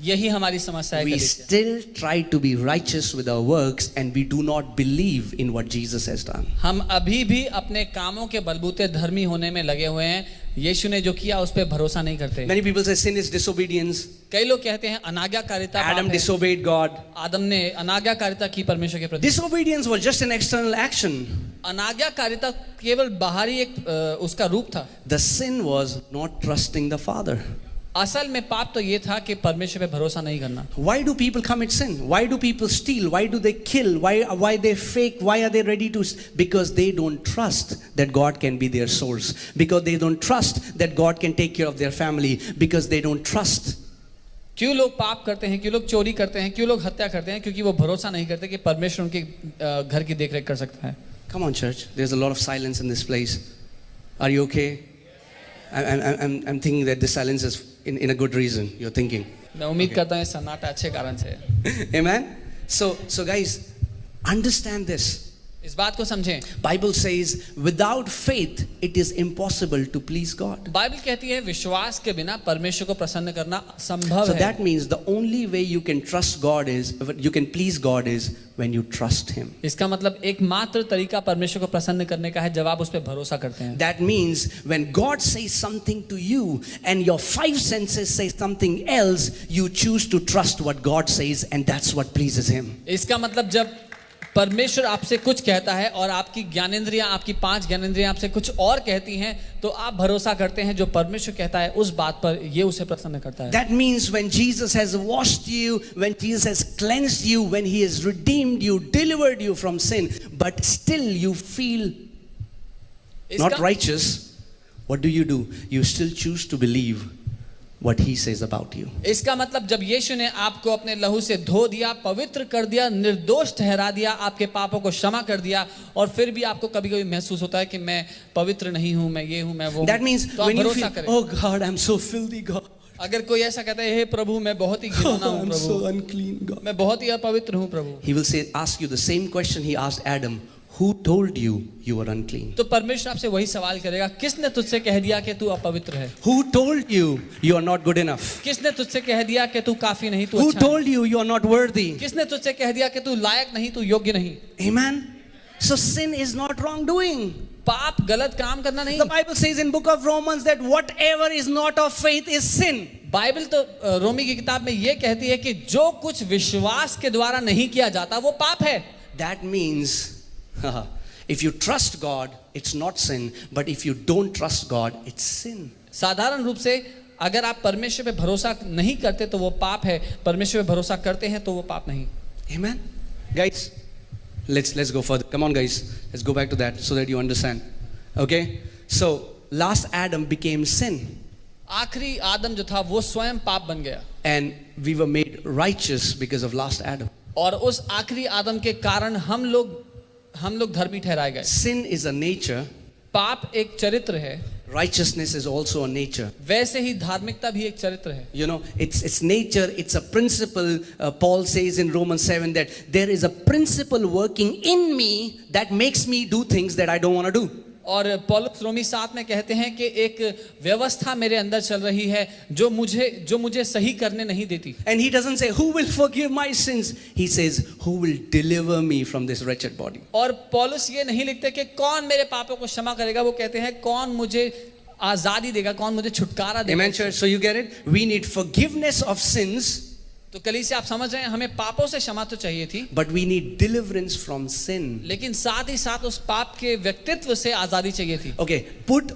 यही हमारी समस्या है We कलीसिया। still try to be righteous with our works and we do not believe in what Jesus has done. हम अभी भी अपने कामों के बलबूते धर्मी होने में लगे हुए हैं। यीशु ने जो किया उस पर भरोसा नहीं करते। Many people say sin is disobedience. कई लोग कहते हैं अनाज्ञाकारिता पाप Adam है। disobeyed God. आदम ने अनाज्ञाकारिता की परमेश्वर के प्रति। Disobedience was just an external action. अनाज्ञाकारिता केवल बाहरी एक उसका रूप था। The sin was not trusting the Father. असल में पाप तो ये था कि परमेश्वर पे भरोसा नहीं करना। Why do people commit sin? Why do people steal? Why do they kill? Why they fake? Why are they ready to? Because they don't trust that God can be their source. Because they don't trust that God can take care of their family. Because they don't trust. क्यों लोग पाप करते हैं, क्यों लोग चोरी करते हैं, क्यों लोग हत्या करते हैं? क्योंकि वो भरोसा नहीं करते कि परमेश्वर उनके घर की देखरेख कर सकता है। Come on, church. There's a lot of silence in this place. Are you okay? I'm thinking that this silence is in a good reason. You're thinking. मैं उम्मीद करता हूँ सन्नाटा अच्छे कारण से है। Amen. So guys, understand this. इस बात को समझें। Bible says, without faith, it is impossible to please God. Bible कहती है विश्वास के बिना परमेश्वर को प्रसन्न करना असंभव So है। that means the only way you can trust God is, you can please God is when you trust Him. इसका मतलब एकमात्र तरीका परमेश्वर को प्रसन्न करने का है जब आप उस पर भरोसा करते हैं। That means when God says something to you and your five senses say something else, you choose to trust what God says and that's what pleases Him. इसका मतलब जब परमेश्वर आपसे कुछ कहता है और आपकी ज्ञानेंद्रियां, आपकी 5 ज्ञानेंद्रियां आपसे कुछ और कहती हैं, तो आप भरोसा करते हैं जो परमेश्वर कहता है उस बात पर, ये उसे प्रसन्न करता है। That means when Jesus has washed you, when Jesus has cleansed you, when He has redeemed you, delivered you from sin, but still you feel not righteous, what do? You still choose to believe what He says about you. इसका मतलब जब यीशु ने आपको अपने लहू से धो दिया, पवित्र कर दिया, निर्दोष ठहरा दिया, आपके पापों को क्षमा कर दिया, और फिर भी आपको कभी-कभी महसूस होता है कि मैं पवित्र नहीं हूं, मैं ये हूं, मैं वो हूं, That means तो आप when you भरोसा feel, करें। oh God, I'm so filthy, God. अगर कोई ऐसा कहता है हे प्रभु मैं बहुत ही घिनौना हूं I'm Prabhu, so unclean, God. मैं बहुत ही अपवित्र हूं प्रभु, He will say, ask you the same question He asked Adam. Who told you you were unclean? तो परमेश्वर आपसे वही सवाल करेगा, किसने तुझसे कह दिया कि तू अपवित्र है? Who told you you are not good enough? किसने तुझसे कह दिया कि तू काफी नहीं, तू Who अच्छा नहीं? told you you are not worthy? किसने तुझसे कह दिया कि तू लायक नहीं, तू योग्य नहीं? Amen. So sin is not wrongdoing. पाप गलत काम करना नहीं। The Bible says in book of Romans that whatever is not of faith is sin. Bible तो रोमी की किताब में ये कहती है कि जो कुछ विश्वास के द्वारा नहीं किया जाता वो पाप है। That means if you trust God, it's not sin, but if you don't trust God, it's sin. साधारण रूप से अगर आप परमेश्वर पे भरोसा नहीं करते तो वो पाप है, परमेश्वर पे भरोसा करते हैं तो वो पाप नहीं। Amen. Guys, let's go further. Come on guys, let's go back to that so that you understand. Okay? So, last Adam became sin. आखिरी आदम जो था वो स्वयं पाप बन गया, And we were made righteous because of last Adam. और उस आखिरी आदम के कारण हम लोग धर्मी ठहराए गए। Sin is a nature. पाप एक चरित्र है, Righteousness is also a nature. वैसे ही धार्मिकता भी एक चरित्र है। You know, it's nature, it's a principle. Paul says in Romans 7 that there is a principle working in me that makes me do things that I don't want to do. और पौलुस रोमी 7 में कहते हैं कि एक व्यवस्था मेरे अंदर चल रही है जो मुझे सही करने नहीं देती। And he doesn't say who will forgive my sins. He says who will deliver me from this wretched body. और पौलुस ये नहीं लिखते कि कौन मेरे पापों को क्षमा करेगा, वो कहते हैं कौन मुझे आजादी देगा, कौन मुझे छुटकारा देगा। Amen, church. So you get it? We need forgiveness of sins, तो कलीसिया आप समझ रहे हैं, हमें पापों से क्षमा तो चाहिए थी, but we need deliverance from sin. लेकिन साथ ही साथ उस पाप के व्यक्तित्व से आजादी चाहिए थी। Okay, put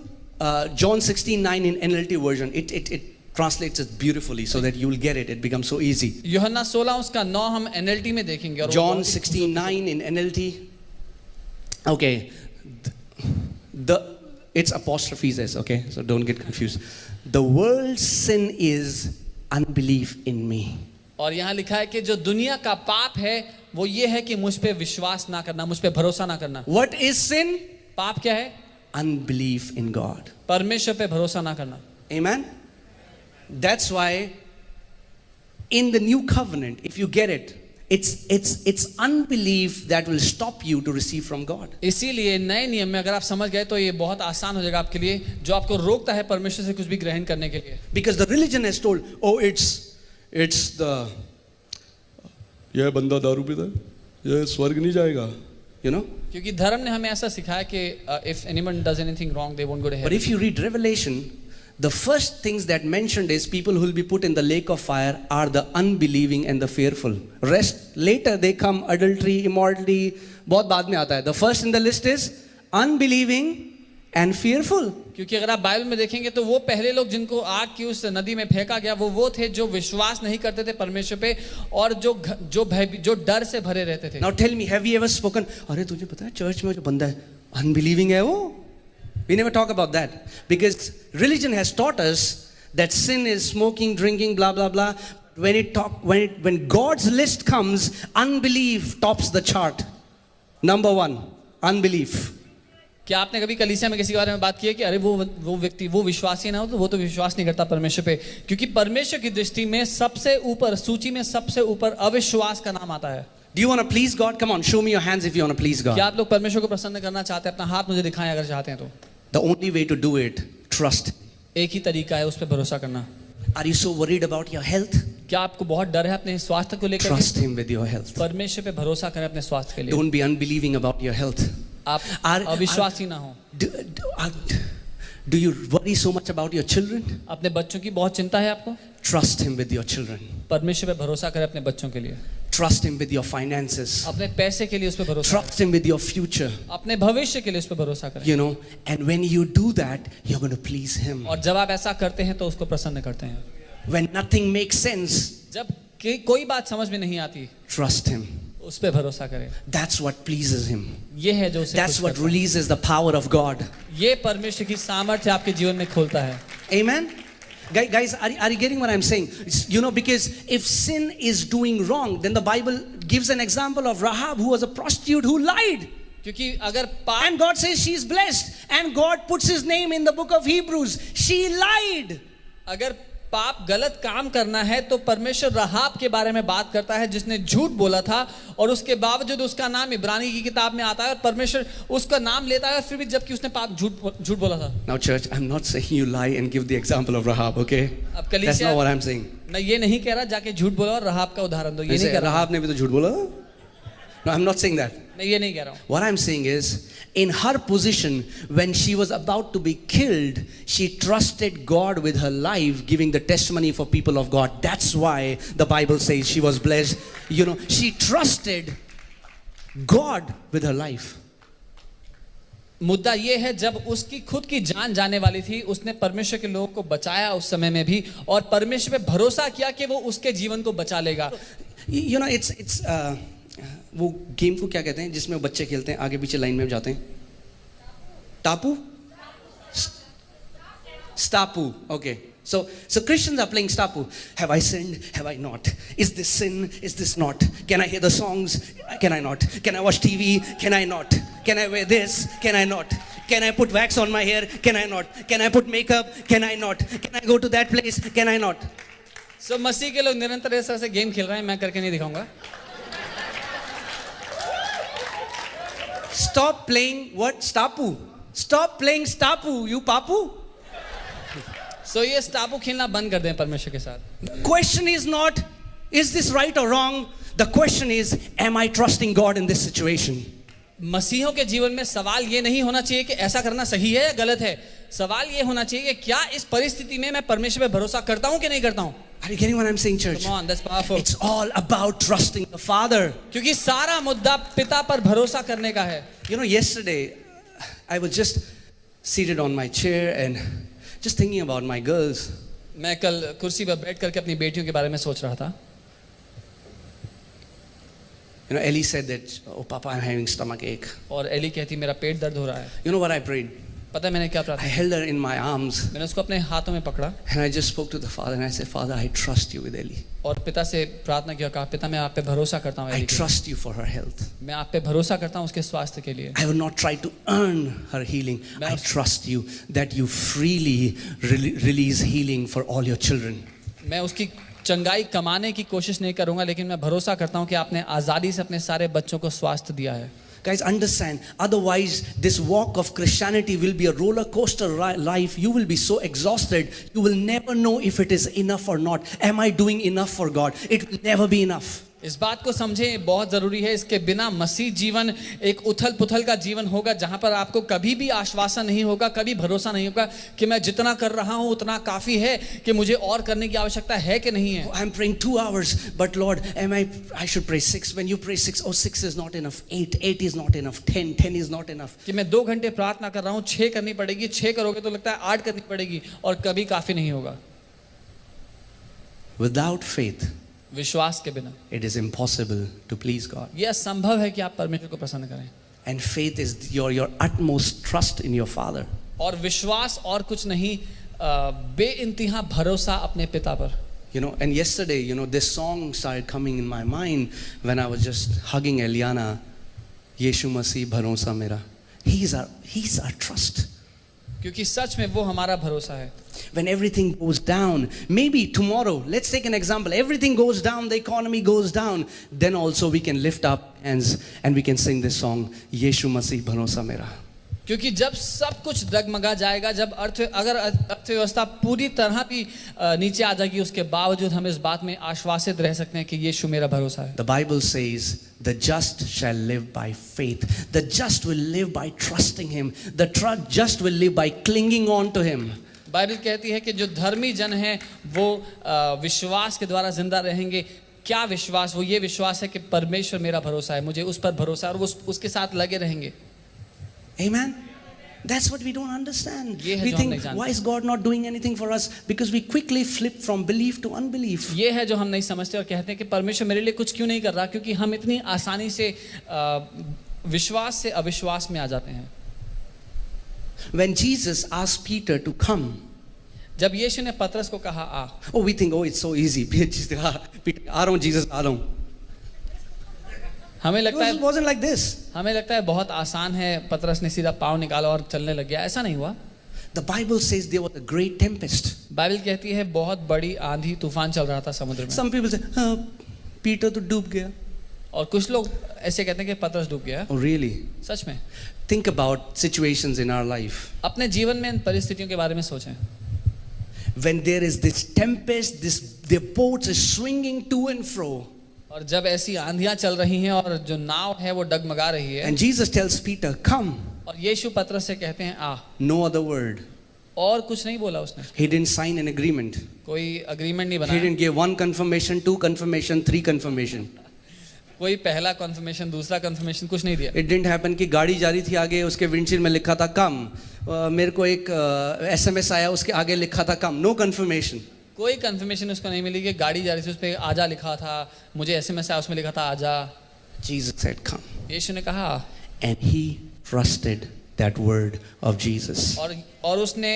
John 16:9 in NLT version. It translates it beautifully so that you will get it. It becomes so easy. यूहन्ना 16 उसका 9 हम NLT में देखेंगे। और John 16:9 in NLT. Okay, it's apostrophes s. Okay, so don't get confused. The world's sin is unbelief in me. और यहाँ लिखा है कि जो दुनिया का पाप है वो ये है कि मुझ पे विश्वास ना करना, मुझ पे भरोसा ना करना। What is sin? पाप क्या है? Unbelief in God. परमेश्वर पे भरोसा ना करना। Amen. That's why In the new covenant, if you get it, it's unbelief that will stop you to receive from God. इसीलिए नए नियम में अगर आप समझ गए तो ये बहुत आसान हो जाएगा आपके लिए, जो आपको रोकता है परमेश्वर से कुछ भी ग्रहण करने के लिए. Because the religion has told, oh, it's the यह बंदा दारू पीता है, यह स्वर्ग नहीं जाएगा. you know. क्योंकि धर्म ने हमें ऐसा सिखाया कि if anyone does anything wrong they won't go to But heaven. if you read Revelation, the first things that mentioned is people who will be put in the lake of fire are the unbelieving and the fearful. Rest later they come adultery, immorality, बहुत बाद में आता है. The first in the list is unbelieving and fearful. क्योंकि अगर आप Bible में देखेंगे तो वो पहले लोग जिनको आग की उस नदी में फेंका गया वो थे जो विश्वास नहीं करते थे परमेश्वर पे और जो डर से भरे रहते थे. Now tell me, have you ever spoken, अरे तुझे पता है चर्च में जो बंदा है unbelieving है वो? We never talk about that because religion has taught us that sin is smoking, drinking, blah blah blah. When God's list comes, unbelief tops the chart. Number 1, unbelief. क्या आपने कभी कलीसिया में किसी के बारे में बात की है कि अरे वो व्यक्ति वो विश्वासी ना हो तो वो तो विश्वास नहीं करता परमेश्वर पे, क्योंकि परमेश्वर की दृष्टि में सबसे ऊपर सूची में सबसे ऊपर अविश्वास का नाम आता है. Do you want to please God? Come on, show me your hands if you want to please God. क्या आप लोग परमेश्वर को प्रसन्न करना चाहते हैं? अपना हाथ मुझे दिखाएं अगर चाहते हैं तो. The only way to do it, trust. एक ही तरीका है उस पर भरोसा करना. Are you so worried about your health? क्या आपको बहुत डर है अपने स्वास्थ्य को लेकर? Trust Him with your health. परमेश्वर पे भरोसा करें अपने स्वास्थ्य के लिए. Don't be unbelieving about your health. आप अविश्वासी ना हो. Do you worry so much about your children? अपने बच्चों की बहुत चिंता है आपको? Trust Him with your children. परमेश्वर पे भरोसा करें अपने बच्चों के लिए. Trust Him with your finances. अपने पैसे के लिए उस पे भरोसा. Trust Him with your future. अपने भविष्य के लिए उस पे भरोसा करें. You know, and when you do that, you're going to please Him. और जब आप ऐसा करते हैं तो उसको प्रसन्न करते हैं. When nothing makes sense, जब कोई बात समझ में नहीं आती, trust Him. उस पे भरोसा करें. That's what pleases Him. ये है जो उसे That's खुश what करता है. releases the power of God. ये परमेश्वर की सामर्थ्य आपके जीवन में खोलता है. Amen. Guys, are you getting what I'm saying? You know, because if sin is doing wrong, then the Bible gives an example of Rahab, who was a prostitute who lied. क्योंकि अगर पाप, And God says she is blessed, and God puts His name in the book of Hebrews. She lied. अगर पाप गलत काम करना है तो परमेश्वर राहाब के बारे में बात करता है जिसने झूठ बोला था और उसके बावजूद उसका नाम इब्रानी की किताब में आता है और परमेश्वर उसका नाम लेता है फिर भी जबकि उसने पाप झूठ बोला था. Now church, I'm not saying you lie and give the example of Rahab, okay? अब That's not what I'm saying. मैं ये नहीं कह रहा जाके झूठ बोला और राहाब का उदाहरण दो, ये नहीं कह रहा. Rahab ने भी तो झूठ बोला. No, I'm not saying that. मैं ये नहीं कह रहा हूँ. What I'm saying is, in her position, when she was about to be killed, she trusted God with her life, giving the testimony for people of God. That's why the Bible says she was blessed. You know, she trusted God with her life. मुद्दा ये है जब उसकी खुद की जान जाने वाली थी उसने परमेश्वर के लोगों को बचाया उस समय में भी और परमेश्वर पे भरोसा किया कि वो उसके जीवन को बचा लेगा. You know, it's वो गेम को क्या कहते हैं जिसमें बच्चे खेलते हैं आगे पीछे लाइन में जाते हैं? टापू? Stapu. Okay. So Christians are playing Stapu. Have I sinned? Have I not? Is this sin? Is this not? Can I hear the songs? Can I not? Can I watch TV? Can I not? Can I wear this? Can I not? Can I put wax on my hair? Can I not? Can I put makeup? Can I not? Can I go to that place? Can I not? So मसीह के लोग निरंतर इस तरह से game खेल रहे हैं, मैं करके नहीं दिखाऊंगा. Stop playing what? Stapu. Stop playing Stapu, you papu. So ये स्टापू खेलना बंद कर दें परमेश्वर के साथ. The question is not, is this right or wrong? The question is, am I trusting God in this situation? मसीहों के जीवन में सवाल ये नहीं होना चाहिए कि ऐसा करना सही है या गलत है. सवाल ये होना चाहिए कि क्या इस परिस्थिति में मैं परमेश्वर पे भरोसा करता हूँ कि नहीं करता हूँ. Are you getting what I'm saying, church? Come on, that's powerful. It's all about trusting the Father. क्योंकि सारा मुद्दा पिता पर भरोसा करने का है. You know, yesterday I was just seated on my chair and just thinking about my girls. मैं कल कुर्सी पर बैठ करके अपनी बेटियों के बारे में सोच रहा था. You know, Ellie said that, oh, Papa, I'm having stomach ache. और एली कहती मेरा पेट दर्द हो रहा है. You know what I prayed? पता है मैंने क्या I प्रार्थना? held her in my arms मैंने उसको अपने हाथों में पकड़ा and I just spoke to the Father and I said, Father, I trust you with Ellie. और पिता से प्रार्थना किया, कहा पिता मैं आप पे भरोसा करता हूँ I एली के. trust you for her health. मैं आप पे भरोसा करता हूँ उसके स्वास्थ्य के लिए. I will not try to earn her healing. I trust you that you freely release healing for all your children. मैं उसकी चंगाई कमाने की कोशिश नहीं करूंगा, लेकिन मैं भरोसा करता हूं कि आपने आजादी से अपने सारे बच्चों को स्वास्थ्य दिया है। Guys, understand, otherwise this walk of Christianity will be a roller coaster life. You will be so exhausted, you will never know if it is enough or not. Am I doing enough for God? It will never be enough. इस बात को समझें, बहुत जरूरी है। इसके बिना मसीह जीवन एक उथल पुथल का जीवन होगा, जहां पर आपको कभी भी आश्वासन नहीं होगा, कभी भरोसा नहीं होगा कि मैं जितना कर रहा हूं उतना काफी है, कि मुझे और करने की आवश्यकता है कि नहीं है। I'm praying 2 hours, but Lord, I should pray 6. When you pray 6, 6 is not enough. 8 is not enough. 10 is not enough. कि मैं 2 घंटे प्रार्थना कर रहा हूं, 6 करनी पड़ेगी, 6 करोगे तो लगता है 8 करनी पड़ेगी, और कभी काफी नहीं होगा। Without faith, विश्वास के बिना it is impossible to please God. यह असंभव है कि आप परमेश्वर को प्रसन्न करें। And faith is your utmost trust in your Father. और विश्वास और कुछ नहीं, बेइंतहा भरोसा अपने पिता पर। You know, and yesterday, this song started coming in my mind when I was just hugging Eliana. Yeshu Masih bharosa mera. He's our trust. क्योंकि सच में वो हमारा भरोसा है। When everything goes down, maybe tomorrow, let's take an example, everything goes down, the economy goes down, then also we can lift up hands and we can sing this song, Yeshu Masih bharosa mera. क्योंकि जब सब कुछ डगमगा जाएगा, जब अगर अर्थव्यवस्था पूरी तरह भी नीचे आ जाएगी, उसके बावजूद हम इस बात में आश्वासित रह सकते हैं कि यीशु मेरा भरोसा है। The Bible says, the just shall live by faith. The just will live by trusting Him. The just will live by clinging on to Him. Bible कहती है कि जो धर्मी जन हैं वो विश्वास के द्वारा जिंदा रहेंगे। क्या विश्वास? वो ये विश्वास है कि परमेश्वर मेरा भरोसा है, मुझे उस पर भरोसा है, और वो उसके साथ लगे रहेंगे। Amen. That's what we don't understand. ये है We जो हम think, नहीं जानते। why is God not doing anything for us? Because we quickly flip from belief to unbelief. ये है जो हम नहीं समझते और कहते हैं कि परमेश्वर मेरे लिए कुछ क्यों नहीं कर रहा, क्योंकि हम इतनी आसानी से विश्वास से अविश्वास में आ जाते हैं। When Jesus asked Peter to come, जब यीशु ने पतरस को कहा आ, oh, we think, oh, it's so easy. Peter, आ रहा हूँ, Jesus, आ रहा हूँ. हमें लगता है It wasn't like this. हमें लगता है बहुत आसान है, पतरस ने सीधा पाँव निकाला और चलने लग गया। ऐसा नहीं हुआ। The Bible says there was a great tempest. Bible कहती है बहुत बड़ी आंधी तूफान चल रहा था समुद्र में। Some people say, Peter तो डूब गया. और कुछ लोग ऐसे कहते हैं कि पतरस डूब गया। Oh, really? सच में? Think about situations in our life. अपने जीवन में इन परिस्थितियों के बारे में सोचें। When there is this tempest, the boats is swinging to and fro. और जब ऐसी आंधियां चल रही हैं और जो नाव है वो डगमगा रही है, And Jesus tells Peter, come. और यीशु पतरस से कहते हैं आ। No other word. और कुछ नहीं बोला उसने। He didn't sign an agreement. कोई अग्रीमेंट नहीं He बनाया। didn't give 1 confirmation, 2 confirmation, 3 confirmation. कोई पहला कंफर्मेशन, दूसरा कंफर्मेशन, कुछ नहीं दिया। It didn't happen कि गाड़ी जा रही थी आगे, उसके विंडशील्ड में लिखा था कम, मेरे को एक SMS आया, उसके आगे लिखा था कम. No confirmation. कोई कंफर्मेशन उसको नहीं मिली कि गाड़ी जा रही थी, उस पे आजा लिखा था, मुझे SMS आया, उसमें लिखा था आजा। Jesus said come. यीशु ने कहा, And he trusted that word of Jesus. और उसने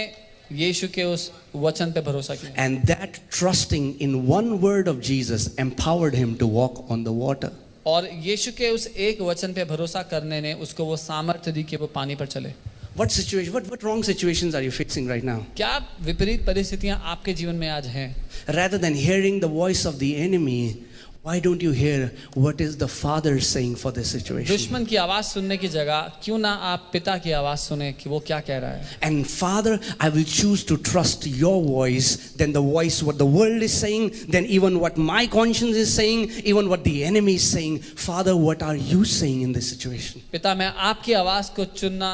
यीशु के उस वचन पे भरोसा किया। And that trusting in one word of Jesus empowered him to walk on the water. और यीशु के उस एक वचन पे भरोसा करने ने उसको वो सामर्थ्य दी कि वो पानी पर चले। What situation? What wrong situations are you facing right now? क्या विपरीत परिस्थितियां आपके जीवन में आज हैं? Rather than hearing the voice of the enemy, why don't you hear what is the Father saying for this situation? दुश्मन की आवाज सुनने की जगह क्यों ना आप पिता की आवाज सुने कि वो क्या कह रहा है। And Father, I will choose to trust your voice than the voice what the world is saying, than even what my conscience is saying, even what the enemy is saying. Father, what are you saying in this situation? पिता, मैं आपकी आवाज को चुनना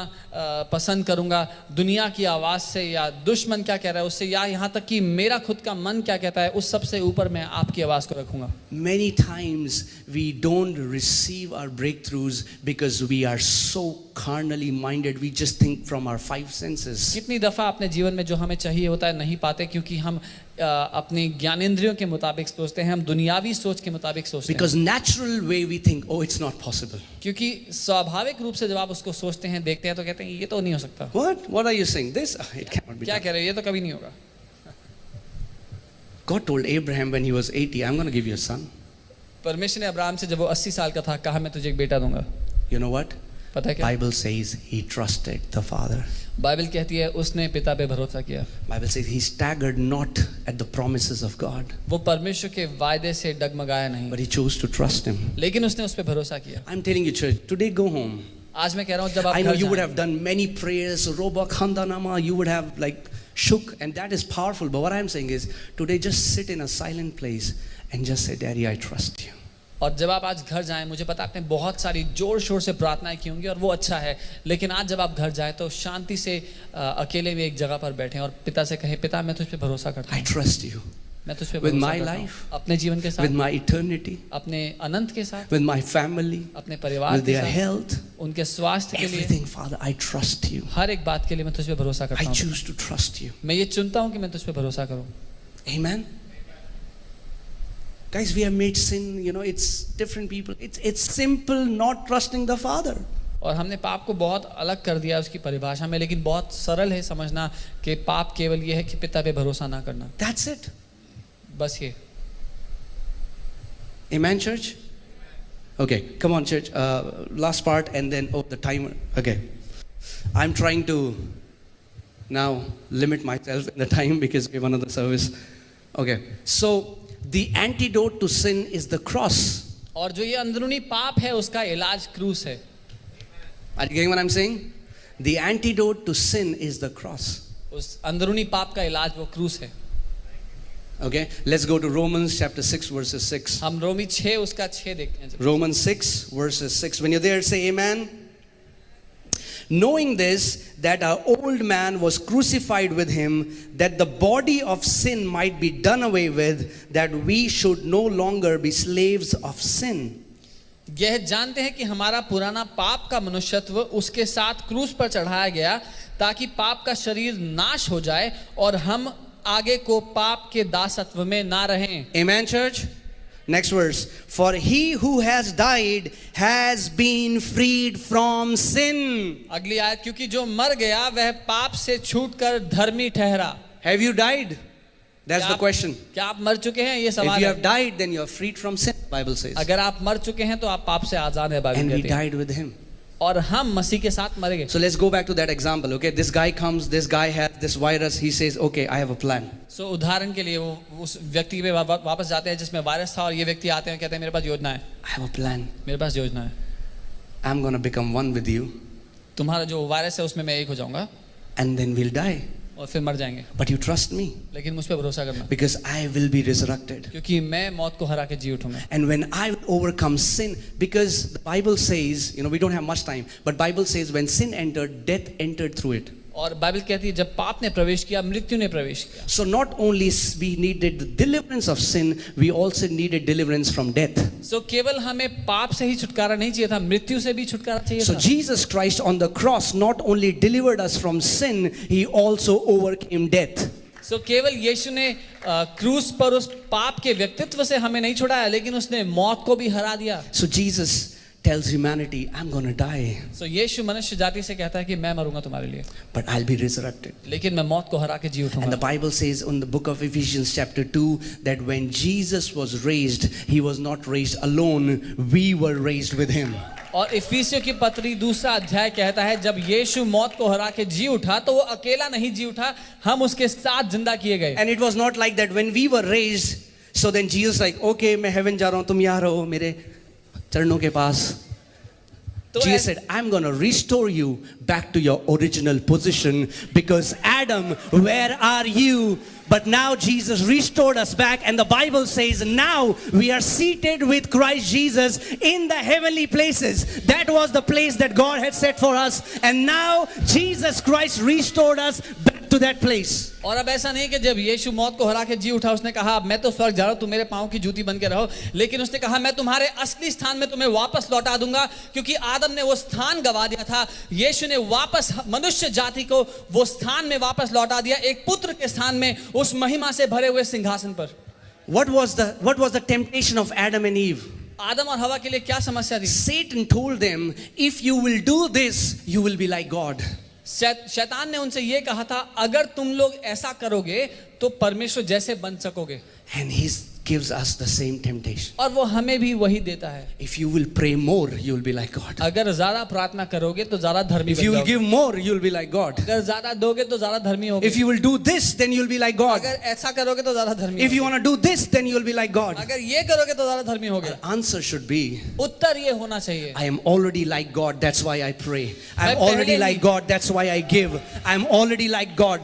पसंद करूंगा दुनिया की आवाज से, या दुश्मन क्या कह रहा है उससे, या यहाँ तक कि मेरा खुद का मन क्या कहता है, उस सबसे ऊपर मैं आपकी आवाज को रखूंगा। Many times we don't receive our breakthroughs because we are so carnally minded. We just think from our 5 senses. कितनी दफा अपने जीवन में जो हमें चाहिए होता है नहीं पाते, क्योंकि हम अपनी ज्ञानेंद्रियों के मुताबिक सोचते हैं, हम दुनियावी सोच के मुताबिक सोचते हैं। Because natural way we think, oh, it's not possible. क्योंकि स्वाभाविक रूप से जब आप उसको सोचते हैं, देखते हैं, तो कहते हैं ये तो नहीं हो सकता। What are you saying? This? It cannot be क्या done. कह रहे हो, ये तो कभी नहीं होगा। God told Abraham when he was 80, I'm going to give you a son. परमेश्वर ने अब्राहम से जब वो 80 साल का था कहा मैं तुझे एक बेटा दूंगा। You know what? पता है क्या? Bible says he trusted the Father. Bible कहती है उसने पिता पे भरोसा किया. Bible says he staggered not at the promises of God, वो परमेश्वर के वायदे से डगमगाया नहीं, but he chose to trust him. लेकिन उसने उस पे भरोसा किया. I'm telling you, church, today go home. आज मैं कह रहा हूँ जब आप I know घर you would जाएं, have done many prayers, Roba Khandanama, you would have like shook, and that is powerful. But what I'm saying is, today just sit in a silent place and just say, Daddy, I trust you. और जब आप आज घर जाएं, मुझे पता आपने बहुत सारी जोर शोर से प्रार्थनाएं की होंगी और वो अच्छा है, लेकिन आज जब आप घर जाएं तो शांति से अकेले में एक जगह पर बैठें और पिता से कहें, पिता मैं तुझ पे भरोसा करता I हूँ, trust you मैं तुझ पे with भरोसा my करता हूँ, life, अपने जीवन के with साथ, my eternity, अपने अनंत के साथ, with my family, अपने परिवार with के their साथ, health, उनके स्वास्थ्य के लिए, everything, Father, I trust you. हर एक बात के लिए मैं तुझ पे भरोसा करता I हूँ. choose to trust you. मैं ये चुनता हूँ कि मैं तुझ पे भरोसा करूँ. Amen. Guys, we have made sin, it's different people. It's simple not trusting the Father. और हमने पाप को बहुत अलग कर दिया उसकी परिभाषा में, लेकिन बहुत सरल है समझना कि पाप केवल ये है कि पिता पे भरोसा ना करना. That's it. बस ये. Amen, church? Okay, come on, church. Last part and then, the timer. Okay. I'm trying to now limit myself in the time because we have another service. Okay, so the antidote to sin is the cross. और जो ये अंदरूनी पाप है उसका इलाज क्रूस है. Are you getting what I'm saying? The antidote to sin is the cross. उस अंदरूनी पाप का इलाज वो क्रूस है. Okay, let's go to Romans chapter 6 verses 6. हम रोमी 6 उसका 6 देखते हैं. Romans 6 verses 6. When you're there, say amen. Knowing this, that our old man was crucified with him, that the body of sin might be done away with, that we should no longer be slaves of sin. यह जानते हैं कि हमारा पुराना पाप का मनुष्यत्व उसके साथ क्रूस पर चढ़ाया गया ताकि पाप का शरीर नाश हो जाए और हम आगे को पाप के दासत्व में ना रहें. Amen, church? Next verse. For he who has died has been freed from sin. अगली आयत, क्योंकि जो मर गया वह पाप से छूटकर धर्मी ठहरा. Have you died? That's the question. क्या आप मर चुके हैं? ये If सवाल you है. have died, then you are freed from sin, Bible says. अगर आप मर चुके हैं तो आप पाप से आजाद हैं, बाइबल And we कहती है. died with him. और हम मसीह के साथ मर गए. So let's go back to that example. Okay, this guy comes, this guy has this virus. He says, okay, I have a plan. So उदाहरण के लिए वो उस व्यक्ति पे वापस जाते हैं जिसमें वायरस था और ये व्यक्ति आते हैं कहते हैं मेरे पास योजना है. I have a plan. मेरे पास योजना है. I'm going to become one with you. तुम्हारा जो वायरस है उसमें मैं एक हो जाऊंगा. And then we'll die. और फिर मर जाएंगे. But you trust me. लेकिन मुझ पे भरोसा करना. Because I will be resurrected. क्योंकि मैं मौत को हरा के जी उठूंगा. And when I overcome sin, because the Bible says, we don't have much time, but Bible says when sin entered, death entered through it. और बाइबल कहती है जब पाप ने प्रवेश किया मृत्यु ने प्रवेश किया. So not only we needed the deliverance of sin, we also needed deliverance from death. So केवल हमें पाप से ही छुटकारा नहीं चाहिए था, मृत्यु से भी छुटकारा चाहिए So था. Jesus Christ on the cross not only delivered us from sin, he also overcame death. So केवल यीशु ने क्रूस पर उस पाप के व्यक्तित्व से हमें नहीं छुड़ाया, लेकिन उसने मौत को भी हरा दिया. So Jesus tells humanity, I'm going to die, So यीशु मनुष्य जाति से कहता है कि मैं मरूंगा तुम्हारे लिए, but I'll be resurrected. लेकिन मैं मौत को हरा के जी And the उठूंगा. Bible says in the book of Ephesians chapter 2 that when Jesus was raised, he was not raised alone, we were raised with him. और इफिसियों की पत्री दूसरा अध्याय कहता है जब यीशु मौत को हरा के जी उठा तो वो अकेला नहीं जी उठा, हम उसके साथ जिंदा किए गए. And it was not like that when we were raised, so then Jesus like, okay, मैं heaven जा रहा हूँ, तुम यहाँ रहो मेरे चरणों के पास. तो Jesus said, I'm going to restore you back to your original position because Adam, where are you? But now Jesus restored us back, and the Bible says now we are seated with Christ Jesus in the heavenly places. That was the place that God had set for us, and now Jesus Christ restored us back to that place. और अब ऐसा नहीं कि जब यीशु मौत को हरा के जी उठा उसने कहा मैं तो स्वर्ग जा रहा हूं, तुम मेरे पांव की जूती बन के रहो, लेकिन उसने कहा मैं तुम्हारे असली स्थान में तुम्हें वापस लौटा दूंगा, क्योंकि आदम ने वो स्थान गवा दिया था. यीशु ने वापस मनुष्य जाति को वो स्थान में वापस लौटा दिया, एक पुत्र के स्थान में, उस महिमा से भरे हुए सिंहासन पर. What was the temptation of Adam and Eve? आदम और हवा के लिए क्या समस्या थी? Satan told them, if you will do this, you will be like God. शैतान ने उनसे ये कहा था अगर तुम लोग ऐसा करोगे तो परमेश्वर जैसे बन सकोगे. And his gives us the same temptation. और वो हमें भी वही देता है। If you will pray more, you will be like God. अगर ज्यादा प्रार्थना करोगे तो ज्यादा धर्मी If बन you will जाओगे। give more, you will be like God. अगर ज्यादा दोगे तो ज्यादा धर्मी होगे। If you will do this, then you will be like God. अगर ऐसा करोगे तो ज्यादा धर्मी If you होगे। want to do this, then you will be like God. अगर ये करोगे तो ज्यादा धर्मी होगे। The answer should be, उत्तर ये होना चाहिए, I am already like God, that's why I pray. I am मैं already पहले like he- God, that's why I give. I am already like God.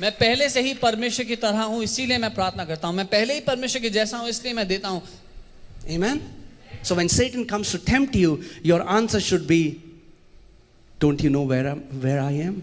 मैं पहले से ही परमेश्वर की तरह हूँ इसीलिए मैं प्रार्थना करता हूँ। मैं पहले ही परमेश्वर के जैसा हूँ इसलिए मैं देता हूँ। Amen? So when Satan comes to tempt you, your answer should be, don't you know where I am?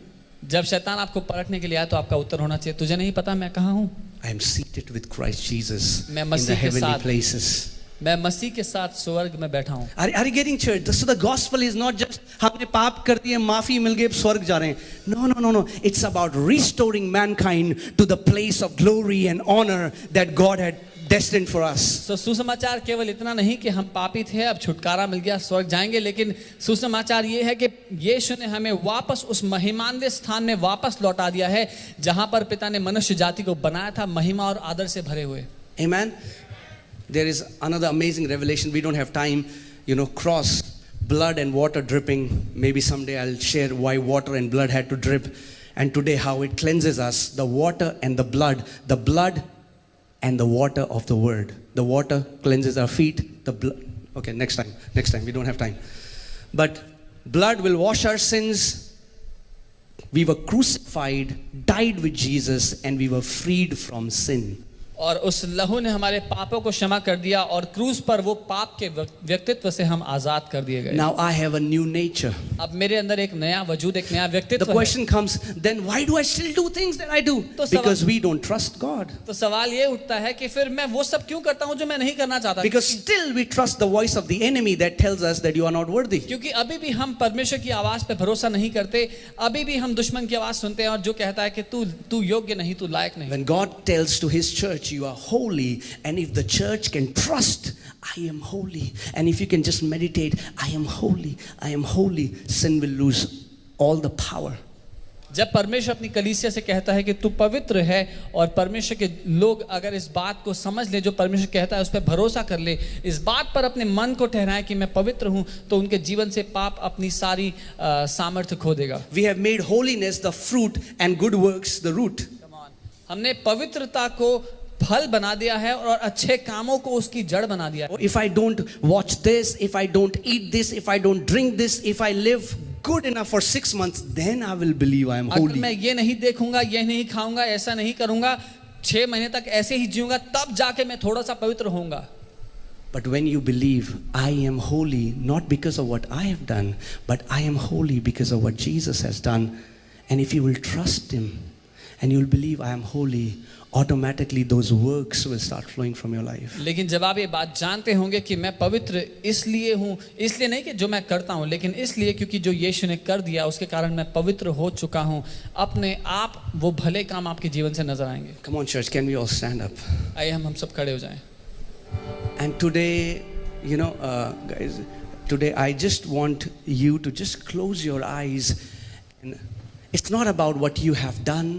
जब शैतान आपको परखने के लिए आए तो आपका उत्तर होना चाहिए, तुझे नहीं पता मैं कहाँ हूँ? I am seated with Christ Jesus मैं in the मसीह के heavenly साथ- places. मैं मसीह के साथ स्वर्ग में बैठा हूँ। Are you getting church? So the gospel is not just हमने पाप कर दिए, माफी मिल गई, स्वर्ग जा रहे हैं. No. It's about restoring mankind to the place of glory and honor that God had destined for us. तो सुसमाचार केवल इतना नहीं कि हम पापी थे अब छुटकारा मिल गया स्वर्ग जाएंगे, लेकिन सुसमाचार ये है कि यीशु ने हमें वापस उस महिमान्वित स्थान में वापस लौटा दिया है जहां पर पिता ने मनुष्य जाति को बनाया था, महिमा और आदर से भरे हुए। Amen. There is another amazing revelation. We don't have time. Cross, blood and water dripping. Maybe someday I'll share why water and blood had to drip, and today how it cleanses us. The water and the blood and the water of the word. The water cleanses our feet. The blood. Okay, next time. We don't have time. But blood will wash our sins. We were crucified, died with Jesus, and we were freed from sin. और उस लहू ने हमारे पापों को क्षमा कर दिया और क्रूस पर वो पाप के व्यक्तित्व से हम आजाद कर दिए गए। Now I have a new nature. अब मेरे अंदर एक नया वजूद, एक नया The व्यक्तित्व है। question comes, then why do I still do things that I do? तो Because we don't trust God. तो सवाल ये उठता है कि फिर मैं वो सब क्यों करता हूँ जो मैं नहीं करना चाहता? Because still we trust the voice of the enemy that tells us that you are not worthy. क्योंकि अभी भी हम परमेश्वर की आवाज पे भरोसा नहीं करते, अभी भी हम दुश्मन की आवाज सुनते हैं और जो कहता है कि तू योग्य नहीं, तू लायक नहीं। When God tells to his church, you are holy, and if the church can trust, I am holy, and if you can just meditate, I am holy, sin will lose all the power. जब परमेश्वर अपनी कलीसिया से कहता है कि तू पवित्र है और परमेश्वर के लोग अगर इस बात को समझ ले, जो परमेश्वर कहता है उस पर भरोसा कर ले, इस बात पर अपने मन को ठहराए कि मैं पवित्र हूं, तो उनके जीवन से पाप अपनी सारी सामर्थ्य खो देगा। We have made holiness the fruit and good works the root. हमने पवित्रता को फल बना दिया है और अच्छे कामों को उसकी जड़ बना दिया है। If I don't watch this, if I don't eat this, if I don't drink this, if I live good enough for 6 months, then I will believe I am अगर मैं holy. ये नहीं देखूंगा, ये नहीं खाऊंगा, ऐसा नहीं करूंगा, 6 महीने तक ऐसे ही जीऊंगा, तब जाके मैं थोड़ा सा पवित्र होऊंगा। But when you believe I am holy, not because of what I have done, but I am holy because of what Jesus has done, and if you will trust him and you will believe I am holy, automatically those works will start flowing from your life. लेकिन जब आप ये बात जानते होंगे कि मैं पवित्र इसलिए हूँ, इसलिए नहीं कि जो मैं करता हूँ, लेकिन इसलिए क्योंकि जो यीशु ने कर दिया उसके कारण मैं पवित्र हो चुका हूँ, अपने आप वो भले काम आपके जीवन से नजर आएंगे। Come on church, can we all stand up? आइए हम सब खड़े हो जाएं। And today, guys, today I just want you to just close your eyes. And it's not about what you have done,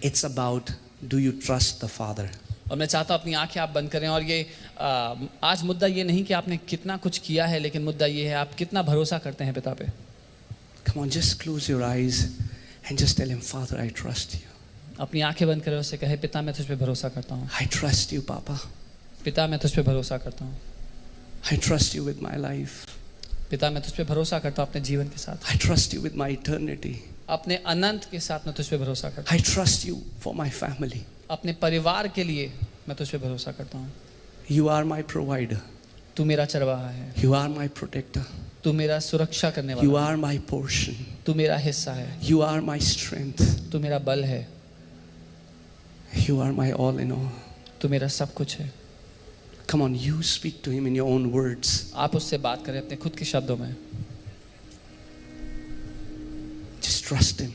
it's about, do you trust the Father? और मैं चाहता हूँ अपनी आंखें आप बंद करें और ये आज मुद्दा ये नहीं कि आपने कितना कुछ किया है, लेकिन मुद्दा ये है आप कितना भरोसा करते हैं पिता पे। Come on, just close your eyes and just tell him, Father, I trust you. अपनी आंखें बंद करें, उससे कहे पिता मैं तुझ पे भरोसा करता हूँ। I trust you, Papa. पिता मैं तुझ पे भरोसा करता हूँ। I trust you with my life. पिता मैं तुझ पे भरोसा करता हूँ अपने जीवन के साथ, I trust you with my eternity. अपने अनंत के साथ मैं तुझ पे भरोसा करता I trust you for my family. हूँ, अपने परिवार के लिए मैं तुझ पे भरोसा करता हूँ। You are my provider. तू मेरा चरवाहा है, You are my protector. तू मेरा सुरक्षा करने You वाला है, are my portion. तू मेरा हिस्सा है, You are my strength. तू मेरा बल है, You are my all in all. तू मेरा सब कुछ है। Come on, you speak to him in your own words. आप उससे बात करें अपने खुद के शब्दों में। Just trust him.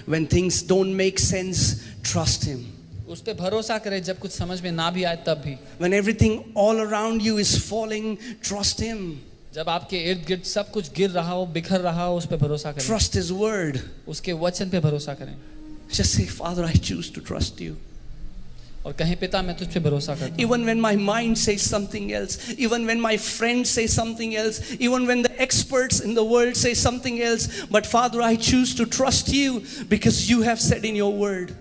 When things don't make sense, trust him. उस पे भरोसा करें, जब कुछ समझ में ना भी आए तब भी। When everything all around you is falling, trust him. जब आपके इर्द गिर्द सब कुछ गिर रहा हो, बिखर रहा हो, उस पे भरोसा करें, Trust his word. उसके वचन पे भरोसा करें। Just say, Father, I choose to trust you. और कहें पिता मैं तुझ पे भरोसा करता हूँ। Even when my mind says something else, even when my friends say something else, even when the experts in the world say something else, but Father, I choose to trust you because you have said in your word.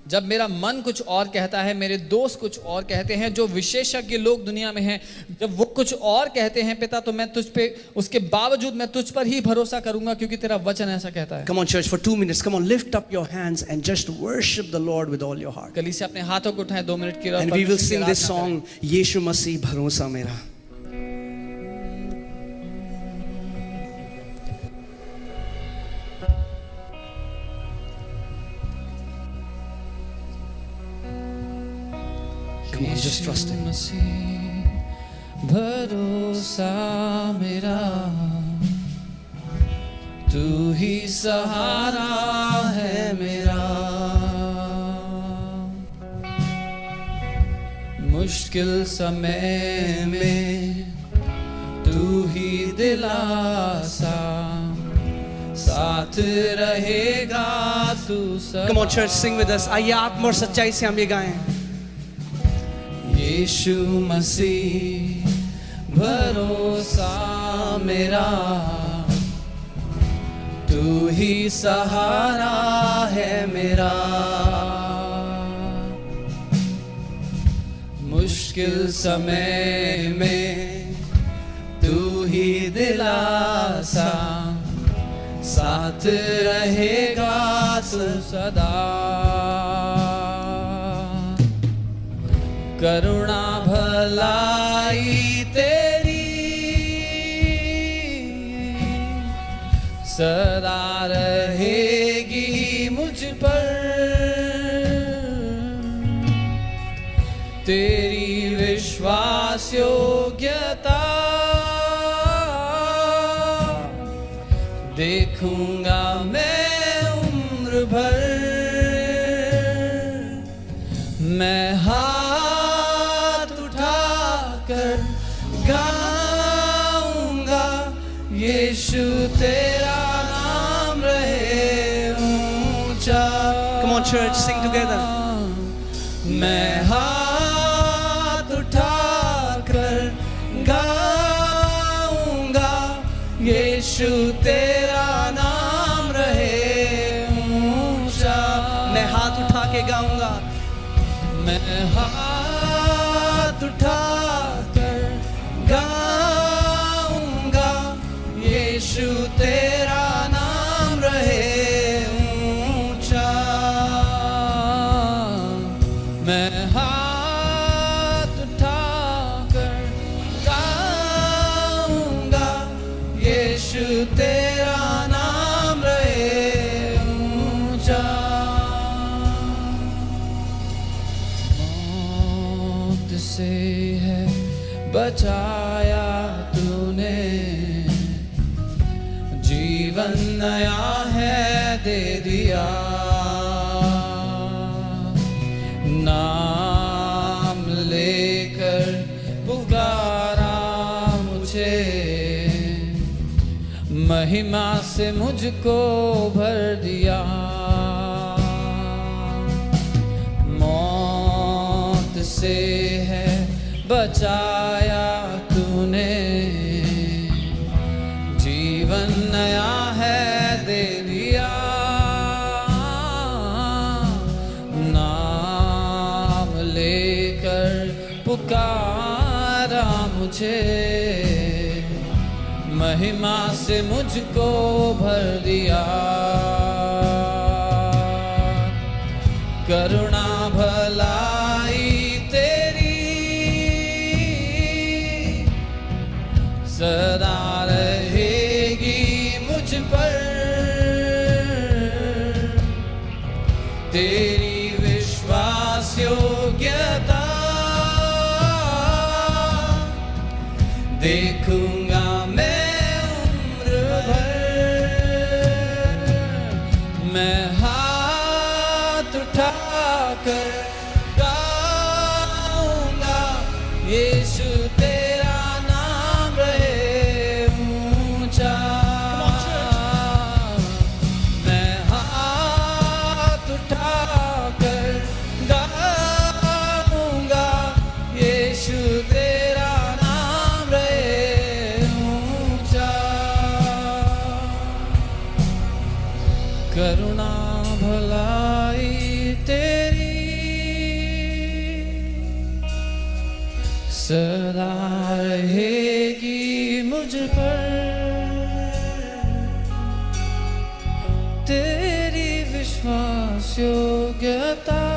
जब मेरा मन कुछ और कहता है, मेरे दोस्त कुछ और कहते हैं, जो विशेषज्ञ लोग दुनिया में हैं, जब वो कुछ और कहते हैं पिता, तो मैं तुझ पे, उसके बावजूद मैं तुझ पर ही भरोसा करूंगा क्योंकि तेरा वचन ऐसा कहता है। Come on church, for 2 minutes, come on, lift up your hands and just worship the Lord with all your heart. कलीसिया अपने हाथों को उठाएं 2 मिनट के लिए, And we will sing this song, यीशु मसीह भरोसा मेरा। Come on, just trust him. भरोसा मेरा, तू ही सहारा है मेरा, मुश्किल समय में तू ही दिलासा, साथ रहेगा तू सदा। Come on church, sing with us. आइए आत्मा और सच्चाई से हम ये गाएं। यीशु मसीह भरोसा मेरा, तू ही सहारा है मेरा, मुश्किल समय में तू ही दिलासा, साथ रहेगा तू सदा। करुणा भलाई तेरी सदा रहेगी मुझ पर, तेरी विश्वास योग्यता देखूंगा मैं उम्र भर, मैं यीशु तेरा नाम रहे ऊंचा। Come on church, sing together. मैं हाथ उठाकर गाऊंगा, यीशु तेरा नाम रहे ऊंचा। मैं हाथ उठा के गाऊंगा, मैं हाथ उठाकर गाऊंगा, यीशु तेरा नाम रहे ऊंचा। मैं हाथ उठाकर गाऊंगा, यीशु तेरा नाम रहे ऊंचा। मौत से है बचाया तूने, जीवन नया है दे दिया, नाम लेकर पुकारा मुझे, महिमा से मुझको भर दिया। मौत से है बचाया तूने, जीवन नया है दे दिया, नाम लेकर पुकारा मुझे, महिमा से मुझको भर दिया। करुणा भलाई तेरी सदा रहेगी मुझ पर, तेरी विश्वास योग्यता देखूंगा मैं उम्र भर। मैं हाथ उठाकर गाऊंगा, यीशु तेरा नाम रहे ऊंचा। मैं हाथ उठाकर गाऊंगा, सदा रहेगी मुझ पर तेरी विश्वास योग्यता।